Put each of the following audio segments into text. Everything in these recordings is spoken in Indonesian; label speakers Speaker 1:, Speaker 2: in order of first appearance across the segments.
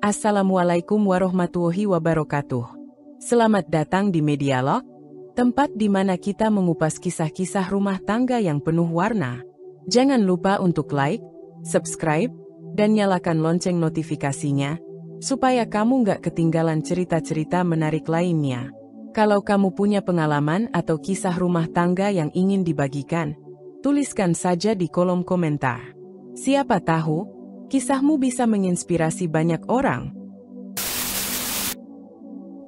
Speaker 1: Assalamualaikum warahmatullahi wabarakatuh. Selamat datang di Medialog, tempat di mana kita mengupas kisah-kisah rumah tangga yang penuh warna. Jangan lupa untuk like, subscribe, dan nyalakan lonceng notifikasinya, supaya kamu nggak ketinggalan cerita-cerita menarik lainnya. Kalau kamu punya pengalaman atau kisah rumah tangga yang ingin dibagikan, tuliskan saja di kolom komentar. Siapa tahu, kisahmu bisa menginspirasi banyak orang.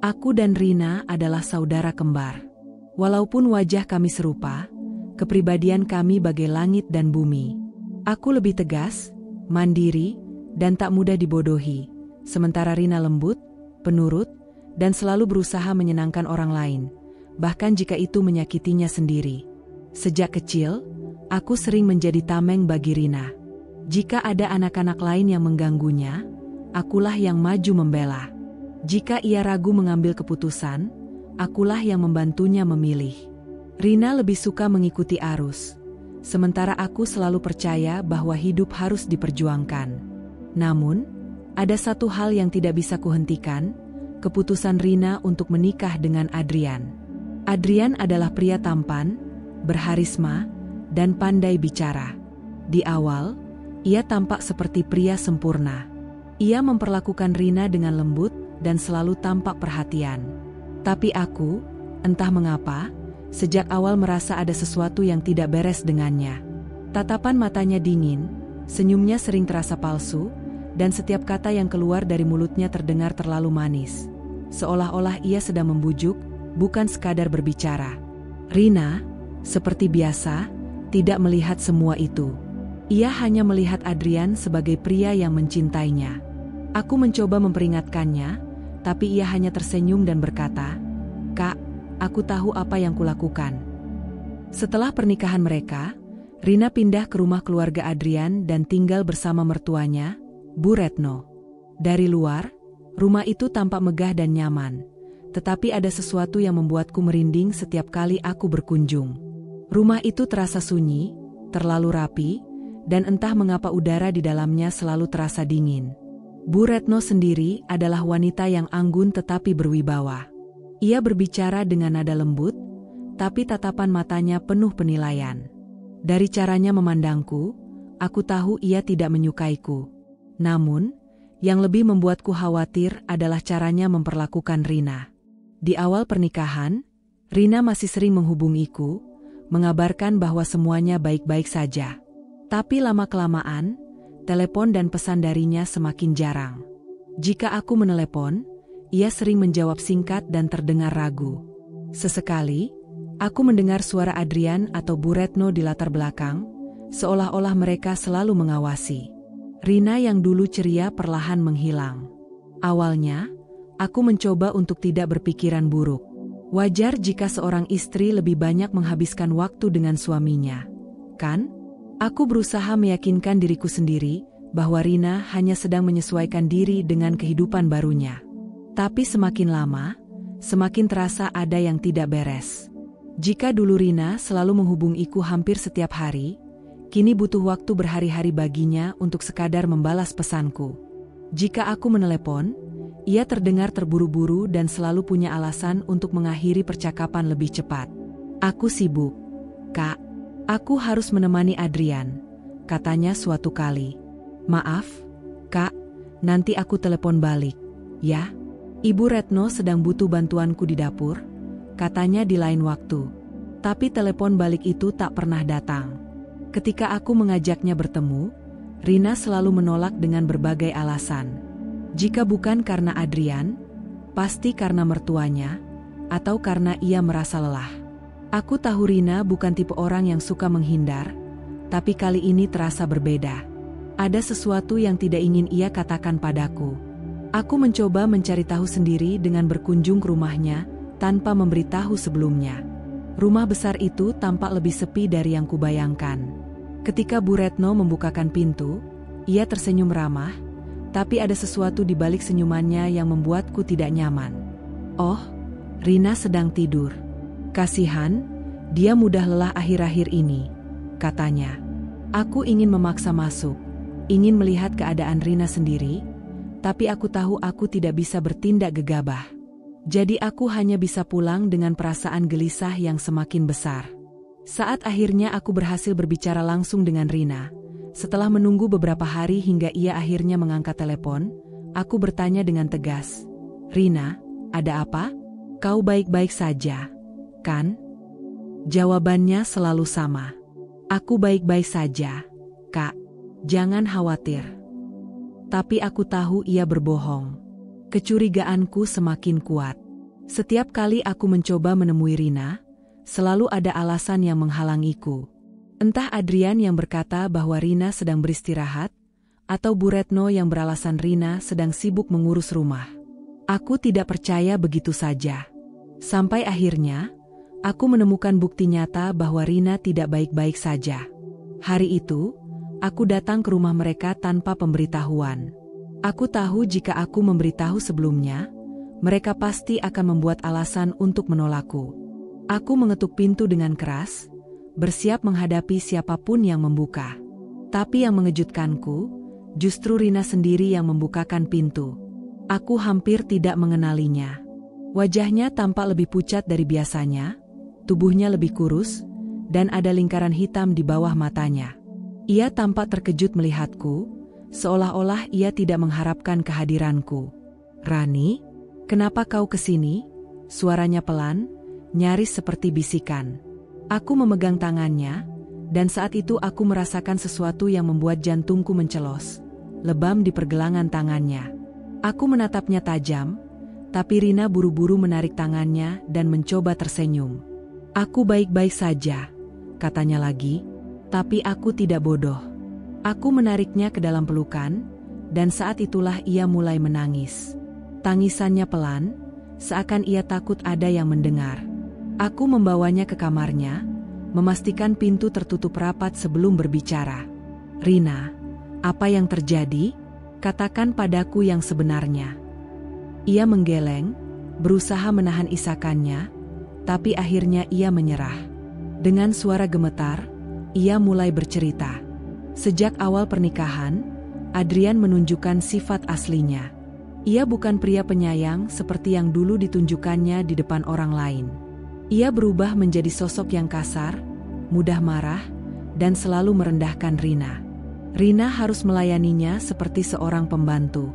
Speaker 2: Aku dan Rina adalah saudara kembar. Walaupun wajah kami serupa, kepribadian kami bagai langit dan bumi. Aku lebih tegas, mandiri, dan tak mudah dibodohi. Sementara Rina lembut, penurut, dan selalu berusaha menyenangkan orang lain, bahkan jika itu menyakitinya sendiri. Sejak kecil, aku sering menjadi tameng bagi Rina. Jika ada anak-anak lain yang mengganggunya, akulah yang maju membela. Jika ia ragu mengambil keputusan, akulah yang membantunya memilih. Rina lebih suka mengikuti arus, sementara aku selalu percaya bahwa hidup harus diperjuangkan. Namun, ada satu hal yang tidak bisa kuhentikan, keputusan Rina untuk menikah dengan Adrian. Adrian adalah pria tampan, berharisma, dan pandai bicara. Di awal, ia tampak seperti pria sempurna. Ia memperlakukan Rina dengan lembut dan selalu tampak perhatian. Tapi aku, entah mengapa, sejak awal merasa ada sesuatu yang tidak beres dengannya. Tatapan matanya dingin, senyumnya sering terasa palsu, dan setiap kata yang keluar dari mulutnya terdengar terlalu manis. Seolah-olah ia sedang membujuk, bukan sekadar berbicara. Rina, seperti biasa, tidak melihat semua itu. Ia hanya melihat Adrian sebagai pria yang mencintainya. Aku mencoba memperingatkannya, tapi ia hanya tersenyum dan berkata, "Kak, aku tahu apa yang kulakukan." Setelah pernikahan mereka, Rina pindah ke rumah keluarga Adrian dan tinggal bersama mertuanya, Bu Retno. Dari luar, rumah itu tampak megah dan nyaman, tetapi ada sesuatu yang membuatku merinding setiap kali aku berkunjung. Rumah itu terasa sunyi, terlalu rapi, dan entah mengapa udara di dalamnya selalu terasa dingin. Bu Retno sendiri adalah wanita yang anggun tetapi berwibawa. Ia berbicara dengan nada lembut, tapi tatapan matanya penuh penilaian. Dari caranya memandangku, aku tahu ia tidak menyukaiku. Namun, yang lebih membuatku khawatir adalah caranya memperlakukan Rina. Di awal pernikahan, Rina masih sering menghubungiku, mengabarkan bahwa semuanya baik-baik saja. Tapi lama-kelamaan, telepon dan pesan darinya semakin jarang. Jika aku menelepon, ia sering menjawab singkat dan terdengar ragu. Sesekali, aku mendengar suara Adrian atau Bu Retno di latar belakang, seolah-olah mereka selalu mengawasi. Rina yang dulu ceria perlahan menghilang. Awalnya, aku mencoba untuk tidak berpikiran buruk. Wajar jika seorang istri lebih banyak menghabiskan waktu dengan suaminya, kan? Aku berusaha meyakinkan diriku sendiri bahwa Rina hanya sedang menyesuaikan diri dengan kehidupan barunya. Tapi semakin lama, semakin terasa ada yang tidak beres. Jika dulu Rina selalu menghubungiku hampir setiap hari, kini butuh waktu berhari-hari baginya untuk sekadar membalas pesanku. Jika aku menelepon, ia terdengar terburu-buru dan selalu punya alasan untuk mengakhiri percakapan lebih cepat. "Aku sibuk, Kak. Aku harus menemani Adrian," katanya suatu kali. "Maaf, Kak, nanti aku telepon balik, ya. Ibu Retno sedang butuh bantuanku di dapur," katanya di lain waktu. Tapi telepon balik itu tak pernah datang. Ketika aku mengajaknya bertemu, Rina selalu menolak dengan berbagai alasan. Jika bukan karena Adrian, pasti karena mertuanya, atau karena ia merasa lelah. Aku tahu Rina bukan tipe orang yang suka menghindar, tapi kali ini terasa berbeda. Ada sesuatu yang tidak ingin ia katakan padaku. Aku mencoba mencari tahu sendiri dengan berkunjung ke rumahnya, tanpa memberitahu sebelumnya. Rumah besar itu tampak lebih sepi dari yang kubayangkan. Ketika Bu Retno membukakan pintu, ia tersenyum ramah, tapi ada sesuatu di balik senyumannya yang membuatku tidak nyaman. "Oh, Rina sedang tidur. Kasihan, dia mudah lelah akhir-akhir ini," katanya. Aku ingin memaksa masuk, ingin melihat keadaan Rina sendiri, Tapi aku tahu aku tidak bisa bertindak gegabah. Jadi aku hanya bisa pulang dengan perasaan gelisah yang semakin besar. Saat akhirnya aku berhasil berbicara langsung dengan Rina, setelah menunggu beberapa hari hingga ia akhirnya mengangkat telepon, aku bertanya dengan tegas, "Rina, ada apa? Kau baik-baik saja, kan?" Jawabannya selalu sama. "Aku baik-baik saja, Kak. Jangan khawatir." Tapi aku tahu ia berbohong. Kecurigaanku semakin kuat. Setiap kali aku mencoba menemui Rina, selalu ada alasan yang menghalangiku. Entah Adrian yang berkata bahwa Rina sedang beristirahat, atau Bu Retno yang beralasan Rina sedang sibuk mengurus rumah. Aku tidak percaya begitu saja. Sampai akhirnya, aku menemukan bukti nyata bahwa Rina tidak baik-baik saja. Hari itu, aku datang ke rumah mereka tanpa pemberitahuan. Aku tahu jika aku memberitahu sebelumnya, mereka pasti akan membuat alasan untuk menolakku. Aku mengetuk pintu dengan keras, bersiap menghadapi siapapun yang membuka. Tapi yang mengejutkanku, justru Rina sendiri yang membukakan pintu. Aku hampir tidak mengenalinya. Wajahnya tampak lebih pucat dari biasanya, tubuhnya lebih kurus, dan ada lingkaran hitam di bawah matanya. Ia tampak terkejut melihatku, seolah-olah ia tidak mengharapkan kehadiranku. "Rani, kenapa kau kesini?" Suaranya pelan, nyaris seperti bisikan. Aku memegang tangannya, dan saat itu aku merasakan sesuatu yang membuat jantungku mencelos, lebam di pergelangan tangannya. Aku menatapnya tajam, tapi Rina buru-buru menarik tangannya dan mencoba tersenyum. "Aku baik-baik saja," katanya lagi, "tapi aku tidak bodoh." Aku menariknya ke dalam pelukan, dan saat itulah ia mulai menangis. Tangisannya pelan, seakan ia takut ada yang mendengar. Aku membawanya ke kamarnya, memastikan pintu tertutup rapat sebelum berbicara. "Rina, apa yang terjadi? Katakan padaku yang sebenarnya." Ia menggeleng, berusaha menahan isakannya, tapi akhirnya ia menyerah. Dengan suara gemetar, ia mulai bercerita. Sejak awal pernikahan, Adrian menunjukkan sifat aslinya. Ia bukan pria penyayang seperti yang dulu ditunjukkannya di depan orang lain. Ia berubah menjadi sosok yang kasar, mudah marah, dan selalu merendahkan Rina. Rina harus melayaninya seperti seorang pembantu.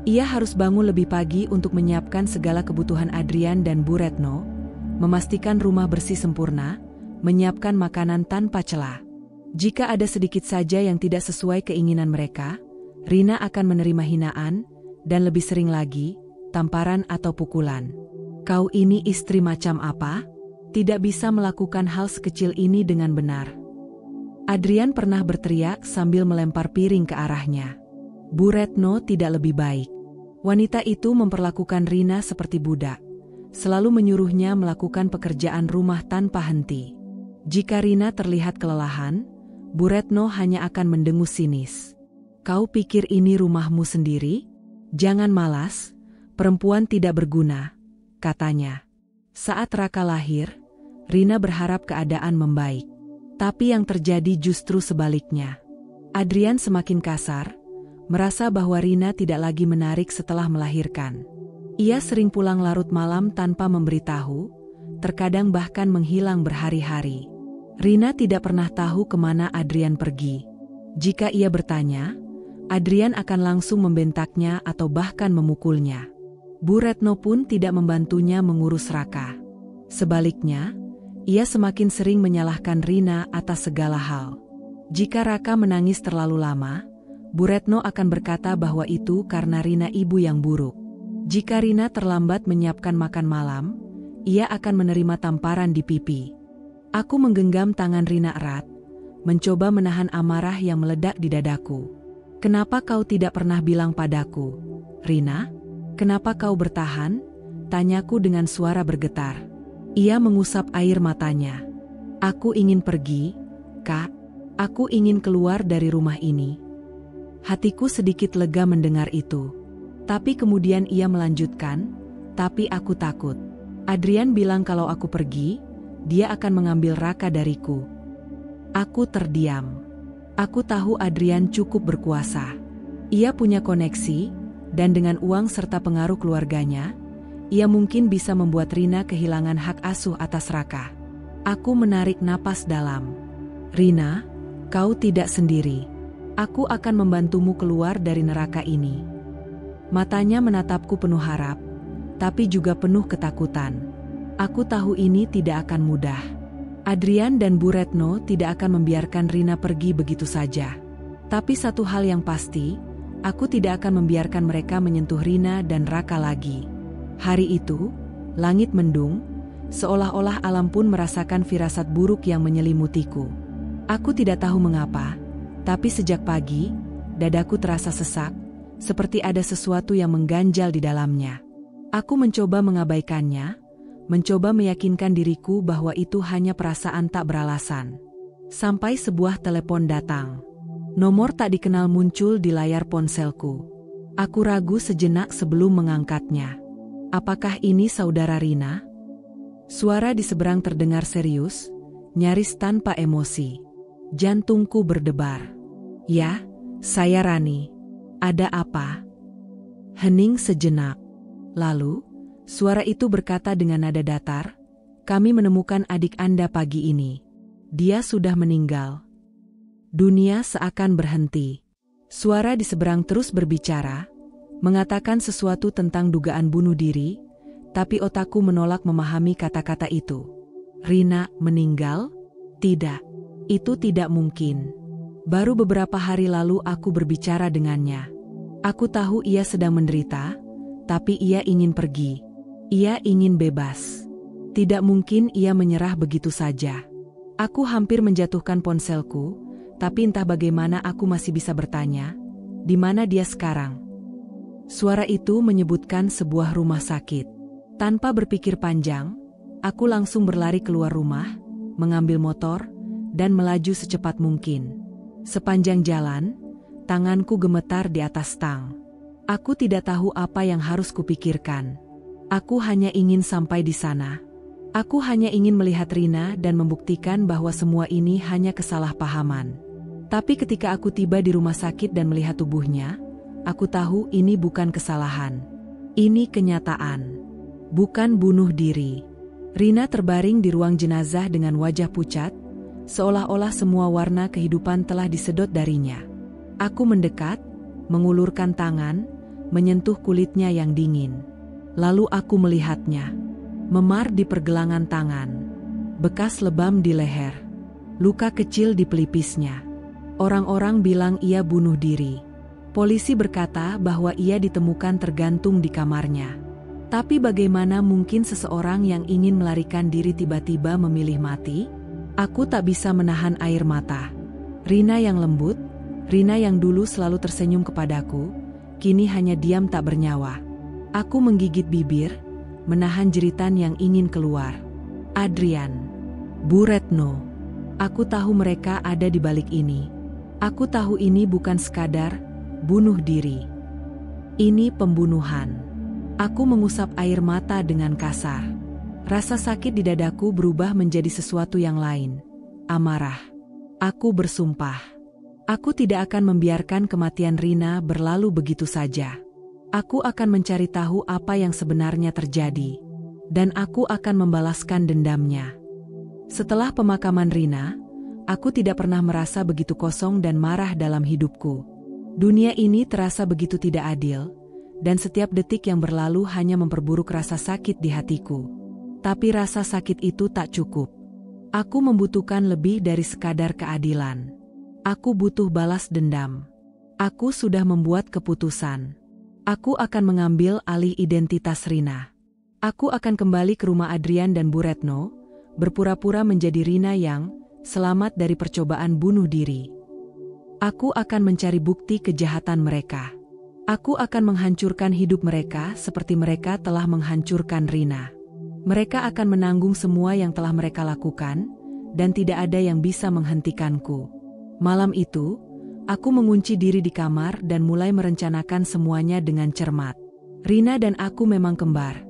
Speaker 2: Ia harus bangun lebih pagi untuk menyiapkan segala kebutuhan Adrian dan Bu Retno, memastikan rumah bersih sempurna, menyiapkan makanan tanpa celah. Jika ada sedikit saja yang tidak sesuai keinginan mereka, Rina akan menerima hinaan, dan lebih sering lagi, tamparan atau pukulan. "Kau ini istri macam apa? Tidak bisa melakukan hal sekecil ini dengan benar." Adrian pernah berteriak sambil melempar piring ke arahnya. Bu Retno tidak lebih baik. Wanita itu memperlakukan Rina seperti budak, selalu menyuruhnya melakukan pekerjaan rumah tanpa henti. Jika Rina terlihat kelelahan, Bu Retno hanya akan mendengus sinis. "Kau pikir ini rumahmu sendiri? Jangan malas, perempuan tidak berguna," katanya. Saat Raka lahir, Rina berharap keadaan membaik. Tapi yang terjadi justru sebaliknya. Adrian semakin kasar, merasa bahwa Rina tidak lagi menarik setelah melahirkan. Ia sering pulang larut malam tanpa memberitahu, terkadang bahkan menghilang berhari-hari. Rina tidak pernah tahu kemana Adrian pergi. Jika ia bertanya, Adrian akan langsung membentaknya atau bahkan memukulnya. Bu Retno pun tidak membantunya mengurus Raka. Sebaliknya, ia semakin sering menyalahkan Rina atas segala hal. Jika Raka menangis terlalu lama, Bu Retno akan berkata bahwa itu karena Rina ibu yang buruk. Jika Rina terlambat menyiapkan makan malam, ia akan menerima tamparan di pipi. Aku menggenggam tangan Rina erat, mencoba menahan amarah yang meledak di dadaku. "Kenapa kau tidak pernah bilang padaku, Rina? Kenapa kau bertahan?" tanyaku dengan suara bergetar. Ia mengusap air matanya. "Aku ingin pergi, Kak. Aku ingin keluar dari rumah ini." Hatiku sedikit lega mendengar itu. Tapi kemudian ia melanjutkan, "Tapi aku takut. Adrian bilang kalau aku pergi, dia akan mengambil Raka dariku." Aku terdiam. Aku tahu Adrian cukup berkuasa. Ia punya koneksi, Dan dengan uang serta pengaruh keluarganya, ia mungkin bisa membuat Rina kehilangan hak asuh atas Raka. Aku menarik napas dalam. Rina, kau tidak sendiri. Aku akan membantumu keluar dari neraka ini. Matanya menatapku penuh harap, tapi juga penuh ketakutan. Aku tahu ini tidak akan mudah. Adrian dan Bu Retno tidak akan membiarkan Rina pergi begitu saja. Tapi satu hal yang pasti, aku tidak akan membiarkan mereka menyentuh Rina dan Raka lagi. Hari itu, langit mendung, seolah-olah alam pun merasakan firasat buruk yang menyelimutiku. Aku tidak tahu mengapa, tapi sejak pagi, dadaku terasa sesak, seperti ada sesuatu yang mengganjal di dalamnya. Aku mencoba mengabaikannya, mencoba meyakinkan diriku bahwa itu hanya perasaan tak beralasan. Sampai sebuah telepon datang. Nomor tak dikenal muncul di layar ponselku. Aku ragu sejenak sebelum mengangkatnya. Apakah ini saudara Rina? Suara di seberang terdengar serius, nyaris tanpa emosi. Jantungku berdebar. Ya, saya Rani. Ada apa? Hening sejenak. Lalu, suara itu berkata dengan nada datar, "Kami menemukan adik Anda pagi ini. Dia sudah meninggal." Dunia seakan berhenti. Suara di seberang terus berbicara, mengatakan sesuatu tentang dugaan bunuh diri, tapi otakku menolak memahami kata-kata itu. Rina meninggal? Tidak. Itu tidak mungkin. Baru beberapa hari lalu aku berbicara dengannya. Aku tahu ia sedang menderita, tapi ia ingin pergi. Ia ingin bebas. Tidak mungkin ia menyerah begitu saja. Aku hampir menjatuhkan ponselku, tapi entah bagaimana aku masih bisa bertanya, di mana dia sekarang? Suara itu menyebutkan sebuah rumah sakit. Tanpa berpikir panjang, aku langsung berlari keluar rumah, mengambil motor, dan melaju secepat mungkin. Sepanjang jalan, tanganku gemetar di atas stang. Aku tidak tahu apa yang harus kupikirkan. Aku hanya ingin sampai di sana. Aku hanya ingin melihat Rina dan membuktikan bahwa semua ini hanya kesalahpahaman. Tapi ketika aku tiba di rumah sakit dan melihat tubuhnya, aku tahu ini bukan kesalahan. Ini kenyataan. Bukan bunuh diri. Rina terbaring di ruang jenazah dengan wajah pucat, seolah-olah semua warna kehidupan telah disedot darinya. Aku mendekat, mengulurkan tangan, menyentuh kulitnya yang dingin. Lalu aku melihatnya. Memar di pergelangan tangan. Bekas lebam di leher. Luka kecil di pelipisnya. Orang-orang bilang ia bunuh diri. Polisi berkata bahwa ia ditemukan tergantung di kamarnya. Tapi bagaimana mungkin seseorang yang ingin melarikan diri tiba-tiba memilih mati? Aku tak bisa menahan air mata. Rina yang lembut, Rina yang dulu selalu tersenyum kepadaku, kini hanya diam tak bernyawa. Aku menggigit bibir, menahan jeritan yang ingin keluar. Adrian, Bu Retno, aku tahu mereka ada di balik ini. Aku tahu ini bukan sekadar bunuh diri. Ini pembunuhan. Aku mengusap air mata dengan kasar. Rasa sakit di dadaku berubah menjadi sesuatu yang lain. Amarah. Aku bersumpah. Aku tidak akan membiarkan kematian Rina berlalu begitu saja. Aku akan mencari tahu apa yang sebenarnya terjadi. Dan aku akan membalaskan dendamnya. Setelah pemakaman Rina, aku tidak pernah merasa begitu kosong dan marah dalam hidupku. Dunia ini terasa begitu tidak adil, dan setiap detik yang berlalu hanya memperburuk rasa sakit di hatiku. Tapi rasa sakit itu tak cukup. Aku membutuhkan lebih dari sekadar keadilan. Aku butuh balas dendam. Aku sudah membuat keputusan. Aku akan mengambil alih identitas Rina. Aku akan kembali ke rumah Adrian dan Bu Retno, berpura-pura menjadi Rina yang selamat dari percobaan bunuh diri. Aku akan mencari bukti kejahatan mereka. Aku akan menghancurkan hidup mereka seperti mereka telah menghancurkan Rina. Mereka akan menanggung semua yang telah mereka lakukan, dan tidak ada yang bisa menghentikanku. Malam itu, aku mengunci diri di kamar dan mulai merencanakan semuanya dengan cermat. Rina dan aku memang kembar,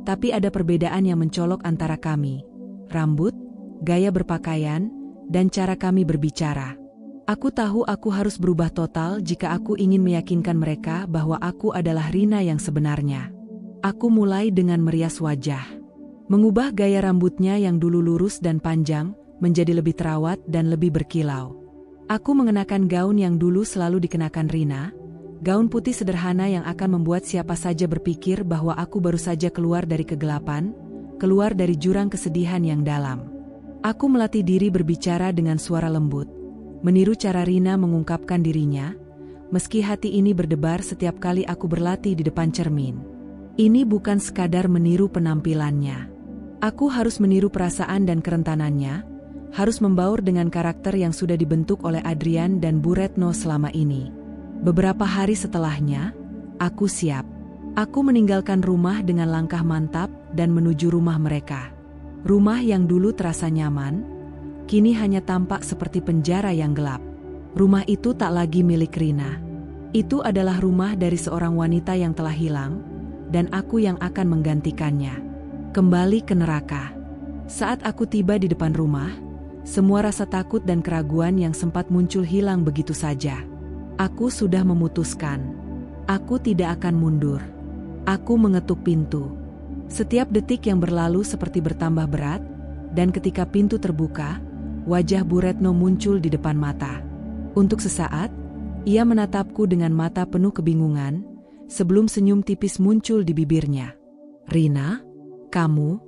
Speaker 2: tapi ada perbedaan yang mencolok antara kami. Rambut, gaya berpakaian, dan cara kami berbicara. Aku tahu aku harus berubah total jika aku ingin meyakinkan mereka bahwa aku adalah Rina yang sebenarnya. Aku mulai dengan merias wajah. Mengubah gaya rambutnya yang dulu lurus dan panjang, menjadi lebih terawat dan lebih berkilau. Aku mengenakan gaun yang dulu selalu dikenakan Rina, gaun putih sederhana yang akan membuat siapa saja berpikir bahwa aku baru saja keluar dari kegelapan, keluar dari jurang kesedihan yang dalam. Aku melatih diri berbicara dengan suara lembut, meniru cara Rina mengungkapkan dirinya, meski hati ini berdebar setiap kali aku berlatih di depan cermin. Ini bukan sekadar meniru penampilannya. Aku harus meniru perasaan dan kerentanannya, harus membaur dengan karakter yang sudah dibentuk oleh Adrian dan Bu Retno selama ini. Beberapa hari setelahnya, aku siap. Aku meninggalkan rumah dengan langkah mantap dan menuju rumah mereka. Rumah yang dulu terasa nyaman, kini hanya tampak seperti penjara yang gelap. Rumah itu tak lagi milik Rina. Itu adalah rumah dari seorang wanita yang telah hilang, dan aku yang akan menggantikannya. Kembali ke neraka. Saat aku tiba di depan rumah, semua rasa takut dan keraguan yang sempat muncul hilang begitu saja. Aku sudah memutuskan. Aku tidak akan mundur. Aku mengetuk pintu. Setiap detik yang berlalu seperti bertambah berat, dan ketika pintu terbuka, wajah Bu Retno muncul di depan mata. Untuk sesaat, ia menatapku dengan mata penuh kebingungan, sebelum senyum tipis muncul di bibirnya. "Rina, kamu?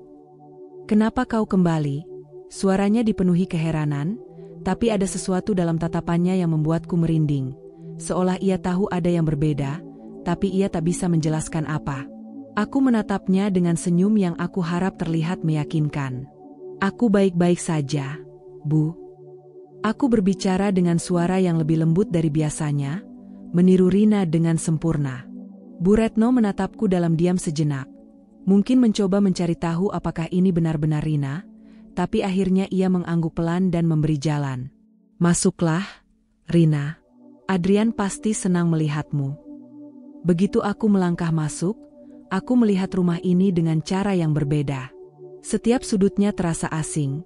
Speaker 2: Kenapa kau kembali?" Suaranya dipenuhi keheranan, tapi ada sesuatu dalam tatapannya yang membuatku merinding. Seolah ia tahu ada yang berbeda, tapi ia tak bisa menjelaskan apa. Aku menatapnya dengan senyum yang aku harap terlihat meyakinkan. "Aku baik-baik saja, Bu." Aku berbicara dengan suara yang lebih lembut dari biasanya, meniru Rina dengan sempurna. Bu Retno menatapku dalam diam sejenak. Mungkin mencoba mencari tahu apakah ini benar-benar Rina, tapi akhirnya ia mengangguk pelan dan memberi jalan. "Masuklah, Rina. Adrian pasti senang melihatmu." Begitu aku melangkah masuk, aku melihat rumah ini dengan cara yang berbeda. Setiap sudutnya terasa asing,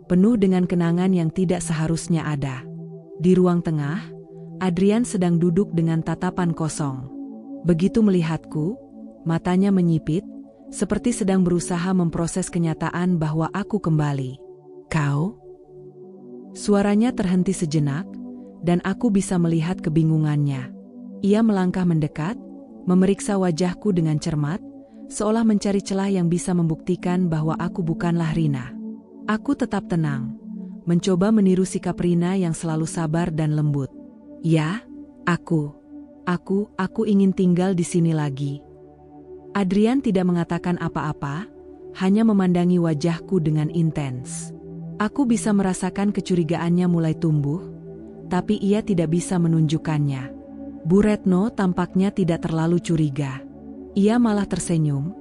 Speaker 2: penuh dengan kenangan yang tidak seharusnya ada. Di ruang tengah, Adrian sedang duduk dengan tatapan kosong. Begitu melihatku, matanya menyipit, seperti sedang berusaha memproses kenyataan bahwa aku kembali. "Kau?" Suaranya terhenti sejenak, dan aku bisa melihat kebingungannya. Ia melangkah mendekat, memeriksa wajahku dengan cermat, seolah mencari celah yang bisa membuktikan bahwa aku bukanlah Rina. Aku tetap tenang, mencoba meniru sikap Rina yang selalu sabar dan lembut. "Ya, aku ingin tinggal di sini lagi." Adrian tidak mengatakan apa-apa, hanya memandangi wajahku dengan intens. Aku bisa merasakan kecurigaannya mulai tumbuh, tapi ia tidak bisa menunjukkannya. Bu Retno tampaknya tidak terlalu curiga. Ia malah tersenyum,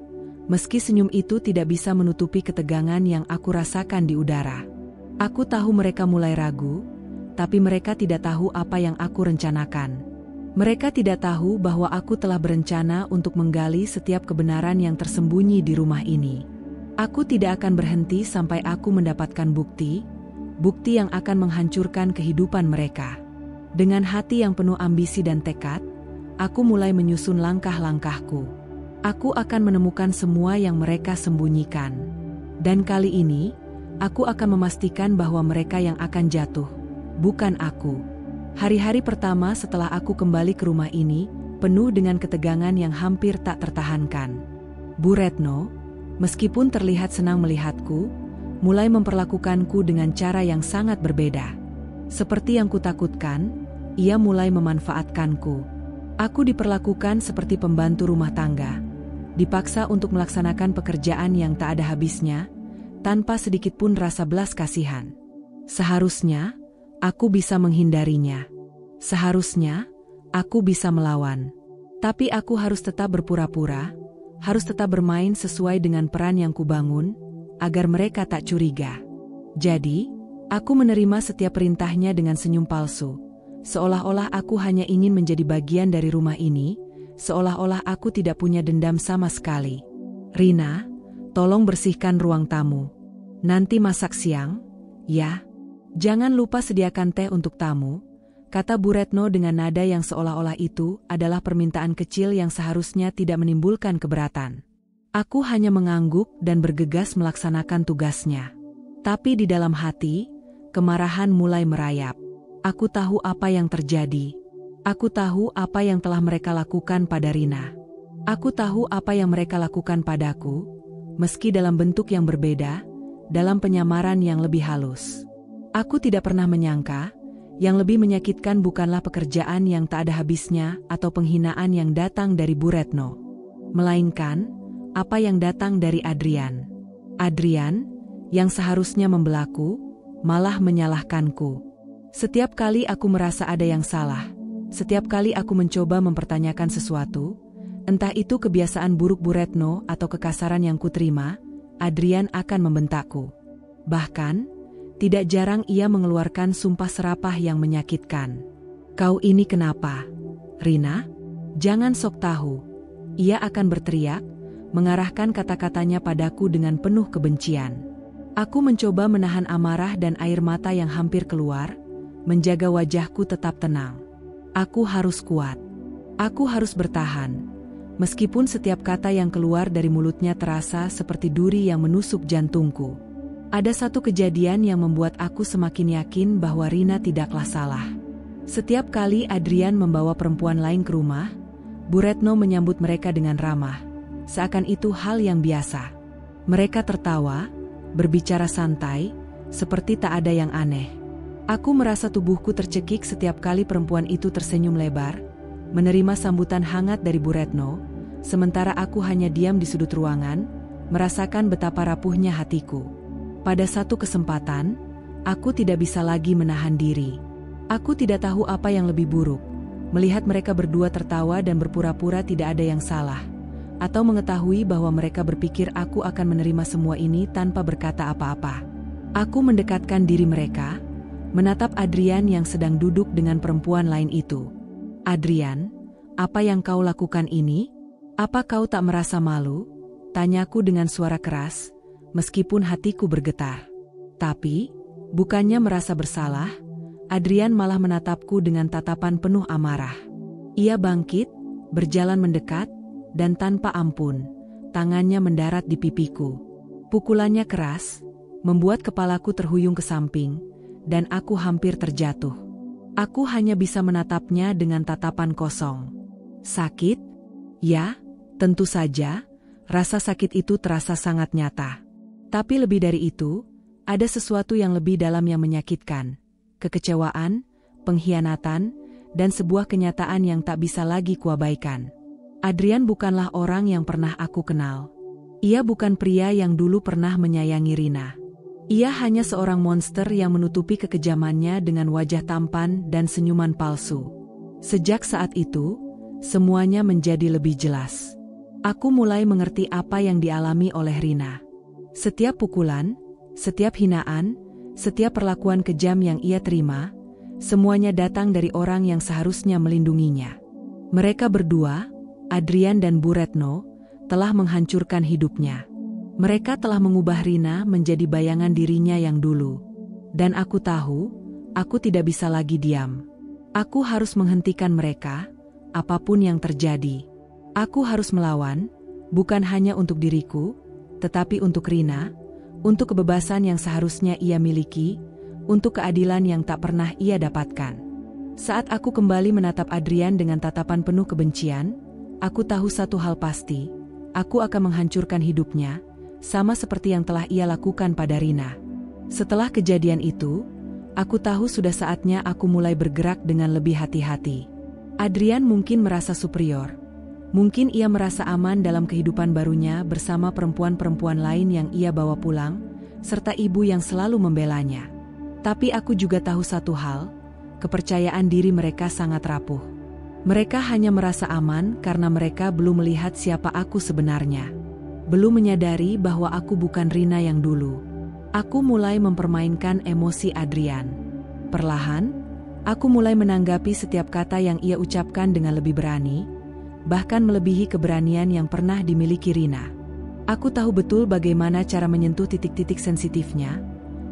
Speaker 2: meski senyum itu tidak bisa menutupi ketegangan yang aku rasakan di udara. Aku tahu mereka mulai ragu, tapi mereka tidak tahu apa yang aku rencanakan. Mereka tidak tahu bahwa aku telah berencana untuk menggali setiap kebenaran yang tersembunyi di rumah ini. Aku tidak akan berhenti sampai aku mendapatkan bukti yang akan menghancurkan kehidupan mereka. Dengan hati yang penuh ambisi dan tekad, aku mulai menyusun langkah-langkahku. Aku akan menemukan semua yang mereka sembunyikan. Dan kali ini, aku akan memastikan bahwa mereka yang akan jatuh, bukan aku. Hari-hari pertama setelah aku kembali ke rumah ini, penuh dengan ketegangan yang hampir tak tertahankan. Bu Retno, meskipun terlihat senang melihatku, mulai memperlakukanku dengan cara yang sangat berbeda. Seperti yang kutakutkan, ia mulai memanfaatkanku. Aku diperlakukan seperti pembantu rumah tangga, dipaksa untuk melaksanakan pekerjaan yang tak ada habisnya, tanpa sedikit pun rasa belas kasihan. Seharusnya, aku bisa menghindarinya. Seharusnya, aku bisa melawan. Tapi aku harus tetap berpura-pura, harus tetap bermain sesuai dengan peran yang kubangun, agar mereka tak curiga. Jadi, aku menerima setiap perintahnya dengan senyum palsu, seolah-olah aku hanya ingin menjadi bagian dari rumah ini, seolah-olah aku tidak punya dendam sama sekali. "Rina, tolong bersihkan ruang tamu. Nanti masak siang, ya. Jangan lupa sediakan teh untuk tamu, kata Bu Retno dengan nada yang seolah-olah itu adalah permintaan kecil yang seharusnya tidak menimbulkan keberatan. Aku hanya mengangguk dan bergegas melaksanakan tugasnya. Tapi di dalam hati, kemarahan mulai merayap. Aku tahu apa yang terjadi. Aku tahu apa yang telah mereka lakukan pada Rina. Aku tahu apa yang mereka lakukan padaku, meski dalam bentuk yang berbeda, dalam penyamaran yang lebih halus. Aku tidak pernah menyangka, yang lebih menyakitkan bukanlah pekerjaan yang tak ada habisnya atau penghinaan yang datang dari Bu Retno, melainkan apa yang datang dari Adrian. Adrian, yang seharusnya membelaku, malah menyalahkanku. Setiap kali aku merasa ada yang salah, setiap kali aku mencoba mempertanyakan sesuatu, entah itu kebiasaan buruk Bu Retno atau kekasaran yang kuterima, Adrian akan membentakku. Bahkan, tidak jarang ia mengeluarkan sumpah serapah yang menyakitkan. "Kau ini kenapa, Rina? Jangan sok tahu." Ia akan berteriak, mengarahkan kata-katanya padaku dengan penuh kebencian. Aku mencoba menahan amarah dan air mata yang hampir keluar, menjaga wajahku tetap tenang. Aku harus kuat. Aku harus bertahan. Meskipun setiap kata yang keluar dari mulutnya terasa seperti duri yang menusuk jantungku. Ada satu kejadian yang membuat aku semakin yakin bahwa Rina tidaklah salah. Setiap kali Adrian membawa perempuan lain ke rumah, Bu Retno menyambut mereka dengan ramah, seakan itu hal yang biasa. Mereka tertawa, berbicara santai, seperti tak ada yang aneh. Aku merasa tubuhku tercekik setiap kali perempuan itu tersenyum lebar, menerima sambutan hangat dari Bu Retno, sementara aku hanya diam di sudut ruangan, merasakan betapa rapuhnya hatiku. Pada satu kesempatan, aku tidak bisa lagi menahan diri. Aku tidak tahu apa yang lebih buruk, melihat mereka berdua tertawa dan berpura-pura tidak ada yang salah, atau mengetahui bahwa mereka berpikir aku akan menerima semua ini tanpa berkata apa-apa. Aku mendekatkan diri mereka, menatap Adrian yang sedang duduk dengan perempuan lain itu. "Adrian, apa yang kau lakukan ini? Apa kau tak merasa malu?" Tanyaku dengan suara keras, meskipun hatiku bergetar. Tapi, bukannya merasa bersalah, Adrian malah menatapku dengan tatapan penuh amarah. Ia bangkit, berjalan mendekat, dan tanpa ampun, tangannya mendarat di pipiku. Pukulannya keras, membuat kepalaku terhuyung ke samping, dan aku hampir terjatuh. Aku hanya bisa menatapnya dengan tatapan kosong. Sakit? Ya, tentu saja, rasa sakit itu terasa sangat nyata. Tapi lebih dari itu, ada sesuatu yang lebih dalam yang menyakitkan. Kekecewaan, pengkhianatan, dan sebuah kenyataan yang tak bisa lagi kuabaikan. Adrian bukanlah orang yang pernah aku kenal. Ia bukan pria yang dulu pernah menyayangi Rina. Ia hanya seorang monster yang menutupi kekejamannya dengan wajah tampan dan senyuman palsu. Sejak saat itu, semuanya menjadi lebih jelas. Aku mulai mengerti apa yang dialami oleh Rina. Setiap pukulan, setiap hinaan, setiap perlakuan kejam yang ia terima, semuanya datang dari orang yang seharusnya melindunginya. Mereka berdua, Adrian dan Bu Retno, telah menghancurkan hidupnya. Mereka telah mengubah Rina menjadi bayangan dirinya yang dulu. Dan aku tahu, aku tidak bisa lagi diam. Aku harus menghentikan mereka, apapun yang terjadi. Aku harus melawan, bukan hanya untuk diriku, tetapi untuk Rina, untuk kebebasan yang seharusnya ia miliki, untuk keadilan yang tak pernah ia dapatkan. Saat aku kembali menatap Adrian dengan tatapan penuh kebencian, aku tahu satu hal pasti, aku akan menghancurkan hidupnya, sama seperti yang telah ia lakukan pada Rina. Setelah kejadian itu, aku tahu sudah saatnya aku mulai bergerak dengan lebih hati-hati. Adrian mungkin merasa superior. Mungkin ia merasa aman dalam kehidupan barunya bersama perempuan-perempuan lain yang ia bawa pulang, serta ibu yang selalu membelanya. Tapi aku juga tahu satu hal, kepercayaan diri mereka sangat rapuh. Mereka hanya merasa aman karena mereka belum melihat siapa aku sebenarnya. Belum menyadari bahwa aku bukan Rina yang dulu. Aku mulai mempermainkan emosi Adrian. Perlahan, aku mulai menanggapi setiap kata yang ia ucapkan dengan lebih berani, bahkan melebihi keberanian yang pernah dimiliki Rina. Aku tahu betul bagaimana cara menyentuh titik-titik sensitifnya,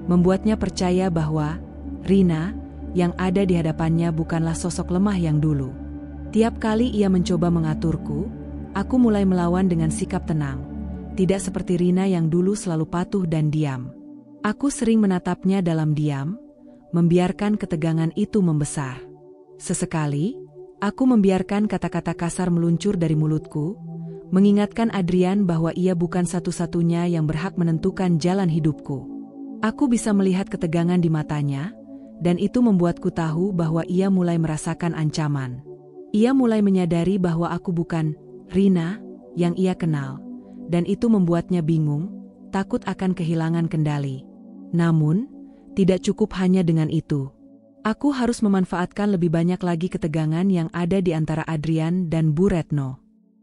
Speaker 2: membuatnya percaya bahwa Rina, Yang ada di hadapannya bukanlah sosok lemah yang dulu. Tiap kali ia mencoba mengaturku, aku mulai melawan dengan sikap tenang. Tidak seperti Rina yang dulu selalu patuh dan diam. Aku sering menatapnya dalam diam, membiarkan ketegangan itu membesar. Sesekali, aku membiarkan kata-kata kasar meluncur dari mulutku, mengingatkan Adrian bahwa ia bukan satu-satunya yang berhak menentukan jalan hidupku. Aku bisa melihat ketegangan di matanya, dan itu membuatku tahu bahwa ia mulai merasakan ancaman. Ia mulai menyadari bahwa aku bukan Rina yang ia kenal, dan itu membuatnya bingung, takut akan kehilangan kendali. Namun, tidak cukup hanya dengan itu. Aku harus memanfaatkan lebih banyak lagi ketegangan yang ada di antara Adrian dan Bu Retno.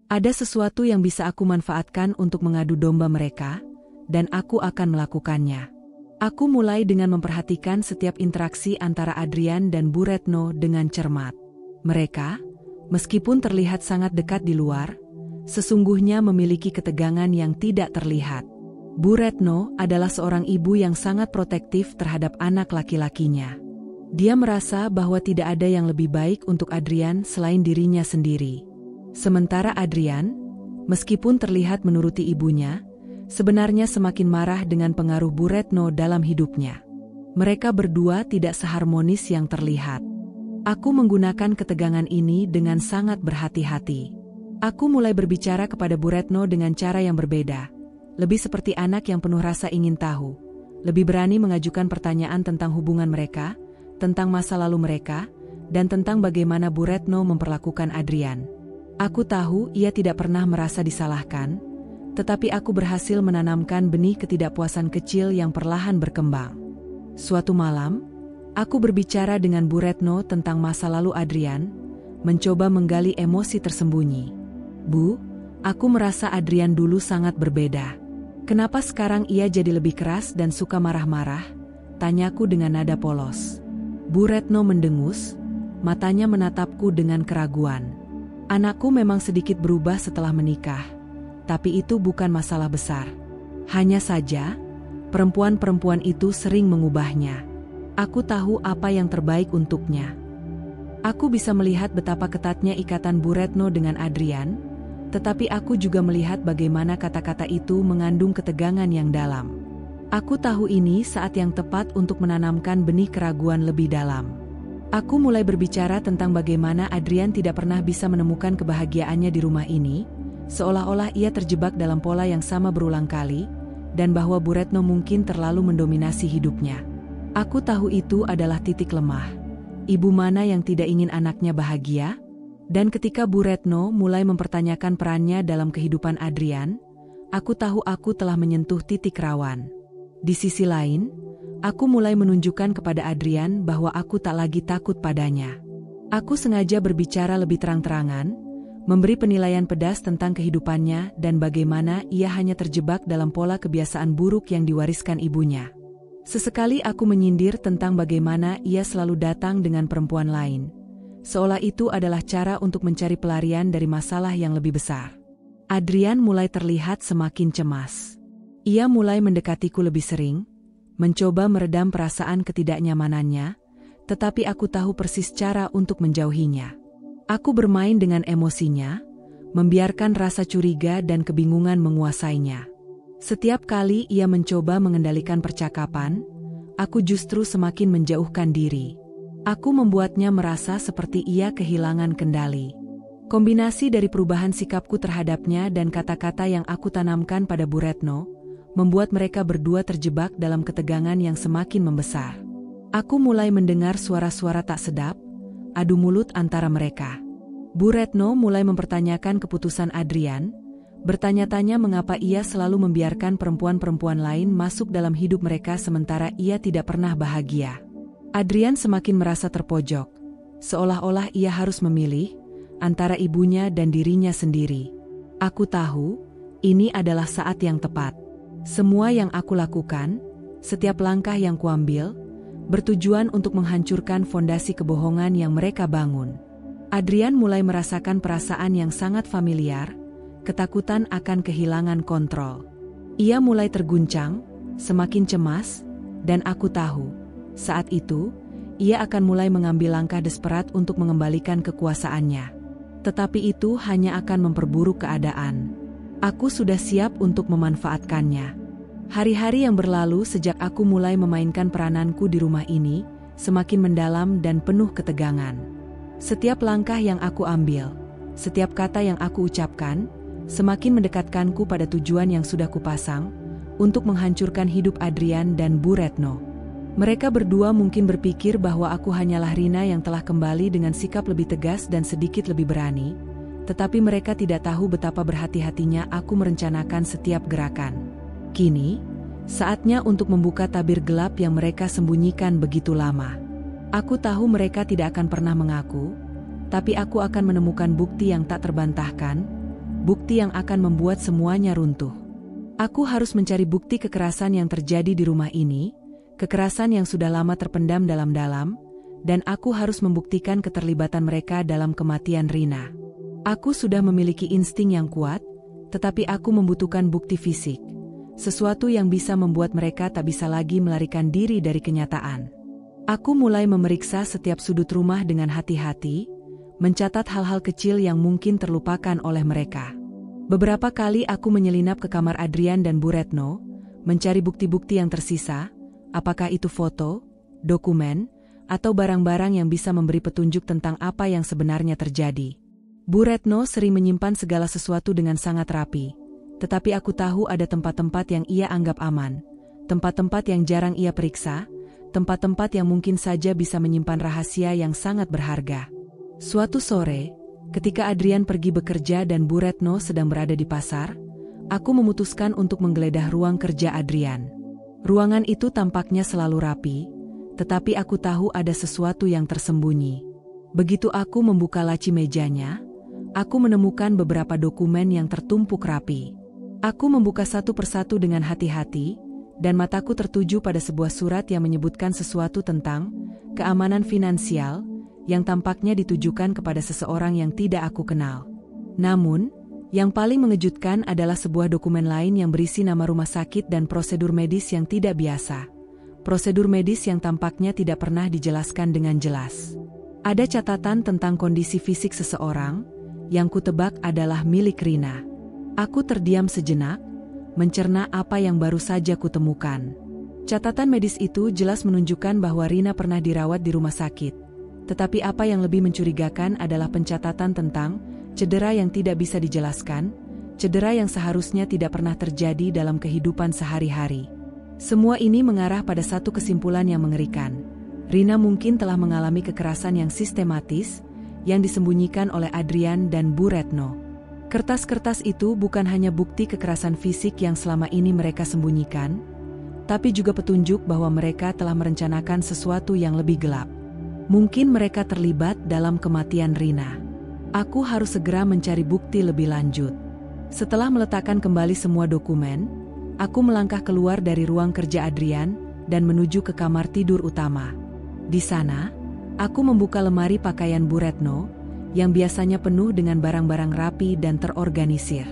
Speaker 2: Ada sesuatu yang bisa aku manfaatkan untuk mengadu domba mereka, dan aku akan melakukannya. Aku mulai dengan memperhatikan setiap interaksi antara Adrian dan Bu Retno dengan cermat. Mereka, meskipun terlihat sangat dekat di luar, sesungguhnya memiliki ketegangan yang tidak terlihat. Bu Retno adalah seorang ibu yang sangat protektif terhadap anak laki-lakinya. Dia merasa bahwa tidak ada yang lebih baik untuk Adrian selain dirinya sendiri. Sementara Adrian, meskipun terlihat menuruti ibunya, sebenarnya semakin marah dengan pengaruh Bu Retno dalam hidupnya. Mereka berdua tidak seharmonis yang terlihat. Aku menggunakan ketegangan ini dengan sangat berhati-hati. Aku mulai berbicara kepada Bu Retno dengan cara yang berbeda. Lebih seperti anak yang penuh rasa ingin tahu. Lebih berani mengajukan pertanyaan tentang hubungan mereka, tentang masa lalu mereka, dan tentang bagaimana Bu Retno memperlakukan Adrian. Aku tahu ia tidak pernah merasa disalahkan, tetapi aku berhasil menanamkan benih ketidakpuasan kecil yang perlahan berkembang. Suatu malam, aku berbicara dengan Bu Retno tentang masa lalu Adrian, mencoba menggali emosi tersembunyi. Bu, aku merasa Adrian dulu sangat berbeda. Kenapa sekarang ia jadi lebih keras dan suka marah-marah? Tanyaku dengan nada polos. Bu Retno mendengus, matanya menatapku dengan keraguan. Anakku memang sedikit berubah setelah menikah. Tapi itu bukan masalah besar. Hanya saja, perempuan-perempuan itu sering mengubahnya. Aku tahu apa yang terbaik untuknya. Aku bisa melihat betapa ketatnya ikatan Bu Retno dengan Adrian, tetapi aku juga melihat bagaimana kata-kata itu mengandung ketegangan yang dalam. Aku tahu ini saat yang tepat untuk menanamkan benih keraguan lebih dalam. Aku mulai berbicara tentang bagaimana Adrian tidak pernah bisa menemukan kebahagiaannya di rumah ini, seolah-olah ia terjebak dalam pola yang sama berulang kali, dan bahwa Bu Retno mungkin terlalu mendominasi hidupnya. Aku tahu itu adalah titik lemah. Ibu mana yang tidak ingin anaknya bahagia? Dan ketika Bu Retno mulai mempertanyakan perannya dalam kehidupan Adrian, aku tahu aku telah menyentuh titik rawan. Di sisi lain, aku mulai menunjukkan kepada Adrian bahwa aku tak lagi takut padanya. Aku sengaja berbicara lebih terang-terangan, memberi penilaian pedas tentang kehidupannya dan bagaimana ia hanya terjebak dalam pola kebiasaan buruk yang diwariskan ibunya. Sesekali aku menyindir tentang bagaimana ia selalu datang dengan perempuan lain, seolah itu adalah cara untuk mencari pelarian dari masalah yang lebih besar. Adrian mulai terlihat semakin cemas. Ia mulai mendekatiku lebih sering, mencoba meredam perasaan ketidaknyamanannya, tetapi aku tahu persis cara untuk menjauhinya. Aku bermain dengan emosinya, membiarkan rasa curiga dan kebingungan menguasainya. Setiap kali ia mencoba mengendalikan percakapan, aku justru semakin menjauhkan diri. Aku membuatnya merasa seperti ia kehilangan kendali. Kombinasi dari perubahan sikapku terhadapnya dan kata-kata yang aku tanamkan pada Bu Retno, membuat mereka berdua terjebak dalam ketegangan yang semakin membesar. Aku mulai mendengar suara-suara tak sedap, adu mulut antara mereka. Bu Retno mulai mempertanyakan keputusan Adrian, bertanya-tanya mengapa ia selalu membiarkan perempuan-perempuan lain masuk dalam hidup mereka sementara ia tidak pernah bahagia. Adrian semakin merasa terpojok, seolah-olah ia harus memilih antara ibunya dan dirinya sendiri. Aku tahu, ini adalah saat yang tepat. Semua yang aku lakukan, setiap langkah yang kuambil, bertujuan untuk menghancurkan fondasi kebohongan yang mereka bangun. Adrian mulai merasakan perasaan yang sangat familiar, ketakutan akan kehilangan kontrol. Ia mulai terguncang, semakin cemas, dan aku tahu, saat itu, ia akan mulai mengambil langkah desperat untuk mengembalikan kekuasaannya. Tetapi itu hanya akan memperburuk keadaan. Aku sudah siap untuk memanfaatkannya. Hari-hari yang berlalu sejak aku mulai memainkan perananku di rumah ini, semakin mendalam dan penuh ketegangan. Setiap langkah yang aku ambil, setiap kata yang aku ucapkan, semakin mendekatkanku pada tujuan yang sudah kupasang, untuk menghancurkan hidup Adrian dan Bu Retno. Mereka berdua mungkin berpikir bahwa aku hanyalah Rina yang telah kembali dengan sikap lebih tegas dan sedikit lebih berani, tetapi mereka tidak tahu betapa berhati-hatinya aku merencanakan setiap gerakan. Kini, saatnya untuk membuka tabir gelap yang mereka sembunyikan begitu lama. Aku tahu mereka tidak akan pernah mengaku, tapi aku akan menemukan bukti yang tak terbantahkan, bukti yang akan membuat semuanya runtuh. Aku harus mencari bukti kekerasan yang terjadi di rumah ini, kekerasan yang sudah lama terpendam dalam-dalam, dan aku harus membuktikan keterlibatan mereka dalam kematian Rina. Aku sudah memiliki insting yang kuat, tetapi aku membutuhkan bukti fisik, sesuatu yang bisa membuat mereka tak bisa lagi melarikan diri dari kenyataan. Aku mulai memeriksa setiap sudut rumah dengan hati-hati, mencatat hal-hal kecil yang mungkin terlupakan oleh mereka. Beberapa kali aku menyelinap ke kamar Adrian dan Bu Retno, mencari bukti-bukti yang tersisa, apakah itu foto, dokumen, atau barang-barang yang bisa memberi petunjuk tentang apa yang sebenarnya terjadi. Bu Retno sering menyimpan segala sesuatu dengan sangat rapi, tetapi aku tahu ada tempat-tempat yang ia anggap aman, tempat-tempat yang jarang ia periksa, tempat-tempat yang mungkin saja bisa menyimpan rahasia yang sangat berharga. Suatu sore, ketika Adrian pergi bekerja dan Bu Retno sedang berada di pasar, aku memutuskan untuk menggeledah ruang kerja Adrian. Ruangan itu tampaknya selalu rapi, tetapi aku tahu ada sesuatu yang tersembunyi. Begitu aku membuka laci mejanya, aku menemukan beberapa dokumen yang tertumpuk rapi. Aku membuka satu persatu dengan hati-hati, dan mataku tertuju pada sebuah surat yang menyebutkan sesuatu tentang keamanan finansial, yang tampaknya ditujukan kepada seseorang yang tidak aku kenal. Namun, yang paling mengejutkan adalah sebuah dokumen lain yang berisi nama rumah sakit dan prosedur medis yang tidak biasa. Prosedur medis yang tampaknya tidak pernah dijelaskan dengan jelas. Ada catatan tentang kondisi fisik seseorang, yang kutebak adalah milik Rina. Aku terdiam sejenak, mencerna apa yang baru saja kutemukan. Catatan medis itu jelas menunjukkan bahwa Rina pernah dirawat di rumah sakit. Tetapi apa yang lebih mencurigakan adalah pencatatan tentang cedera yang tidak bisa dijelaskan, cedera yang seharusnya tidak pernah terjadi dalam kehidupan sehari-hari. Semua ini mengarah pada satu kesimpulan yang mengerikan. Rina mungkin telah mengalami kekerasan yang sistematis, yang disembunyikan oleh Adrian dan Bu Retno. Kertas-kertas itu bukan hanya bukti kekerasan fisik yang selama ini mereka sembunyikan, tapi juga petunjuk bahwa mereka telah merencanakan sesuatu yang lebih gelap. Mungkin mereka terlibat dalam kematian Rina. Aku harus segera mencari bukti lebih lanjut. Setelah meletakkan kembali semua dokumen, aku melangkah keluar dari ruang kerja Adrian dan menuju ke kamar tidur utama. Di sana, aku membuka lemari pakaian Bu Retno, yang biasanya penuh dengan barang-barang rapi dan terorganisir.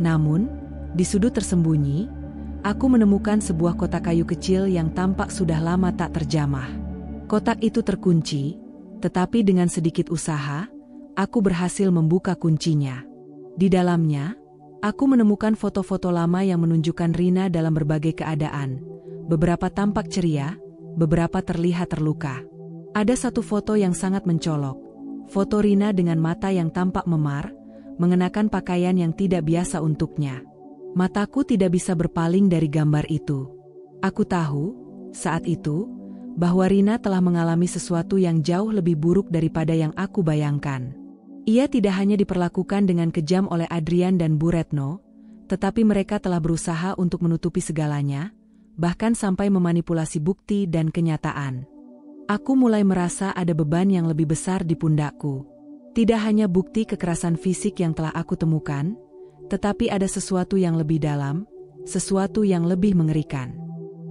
Speaker 2: Namun, di sudut tersembunyi, aku menemukan sebuah kotak kayu kecil yang tampak sudah lama tak terjamah. Kotak itu terkunci, tetapi dengan sedikit usaha, aku berhasil membuka kuncinya. Di dalamnya, aku menemukan foto-foto lama yang menunjukkan Rina dalam berbagai keadaan. Beberapa tampak ceria, beberapa terlihat terluka. Ada satu foto yang sangat mencolok. Foto Rina dengan mata yang tampak memar, mengenakan pakaian yang tidak biasa untuknya. Mataku tidak bisa berpaling dari gambar itu. Aku tahu, saat itu, bahwa Rina telah mengalami sesuatu yang jauh lebih buruk daripada yang aku bayangkan. Ia tidak hanya diperlakukan dengan kejam oleh Adrian dan Bu Retno, tetapi mereka telah berusaha untuk menutupi segalanya, bahkan sampai memanipulasi bukti dan kenyataan. Aku mulai merasa ada beban yang lebih besar di pundakku. Tidak hanya bukti kekerasan fisik yang telah aku temukan, tetapi ada sesuatu yang lebih dalam, sesuatu yang lebih mengerikan.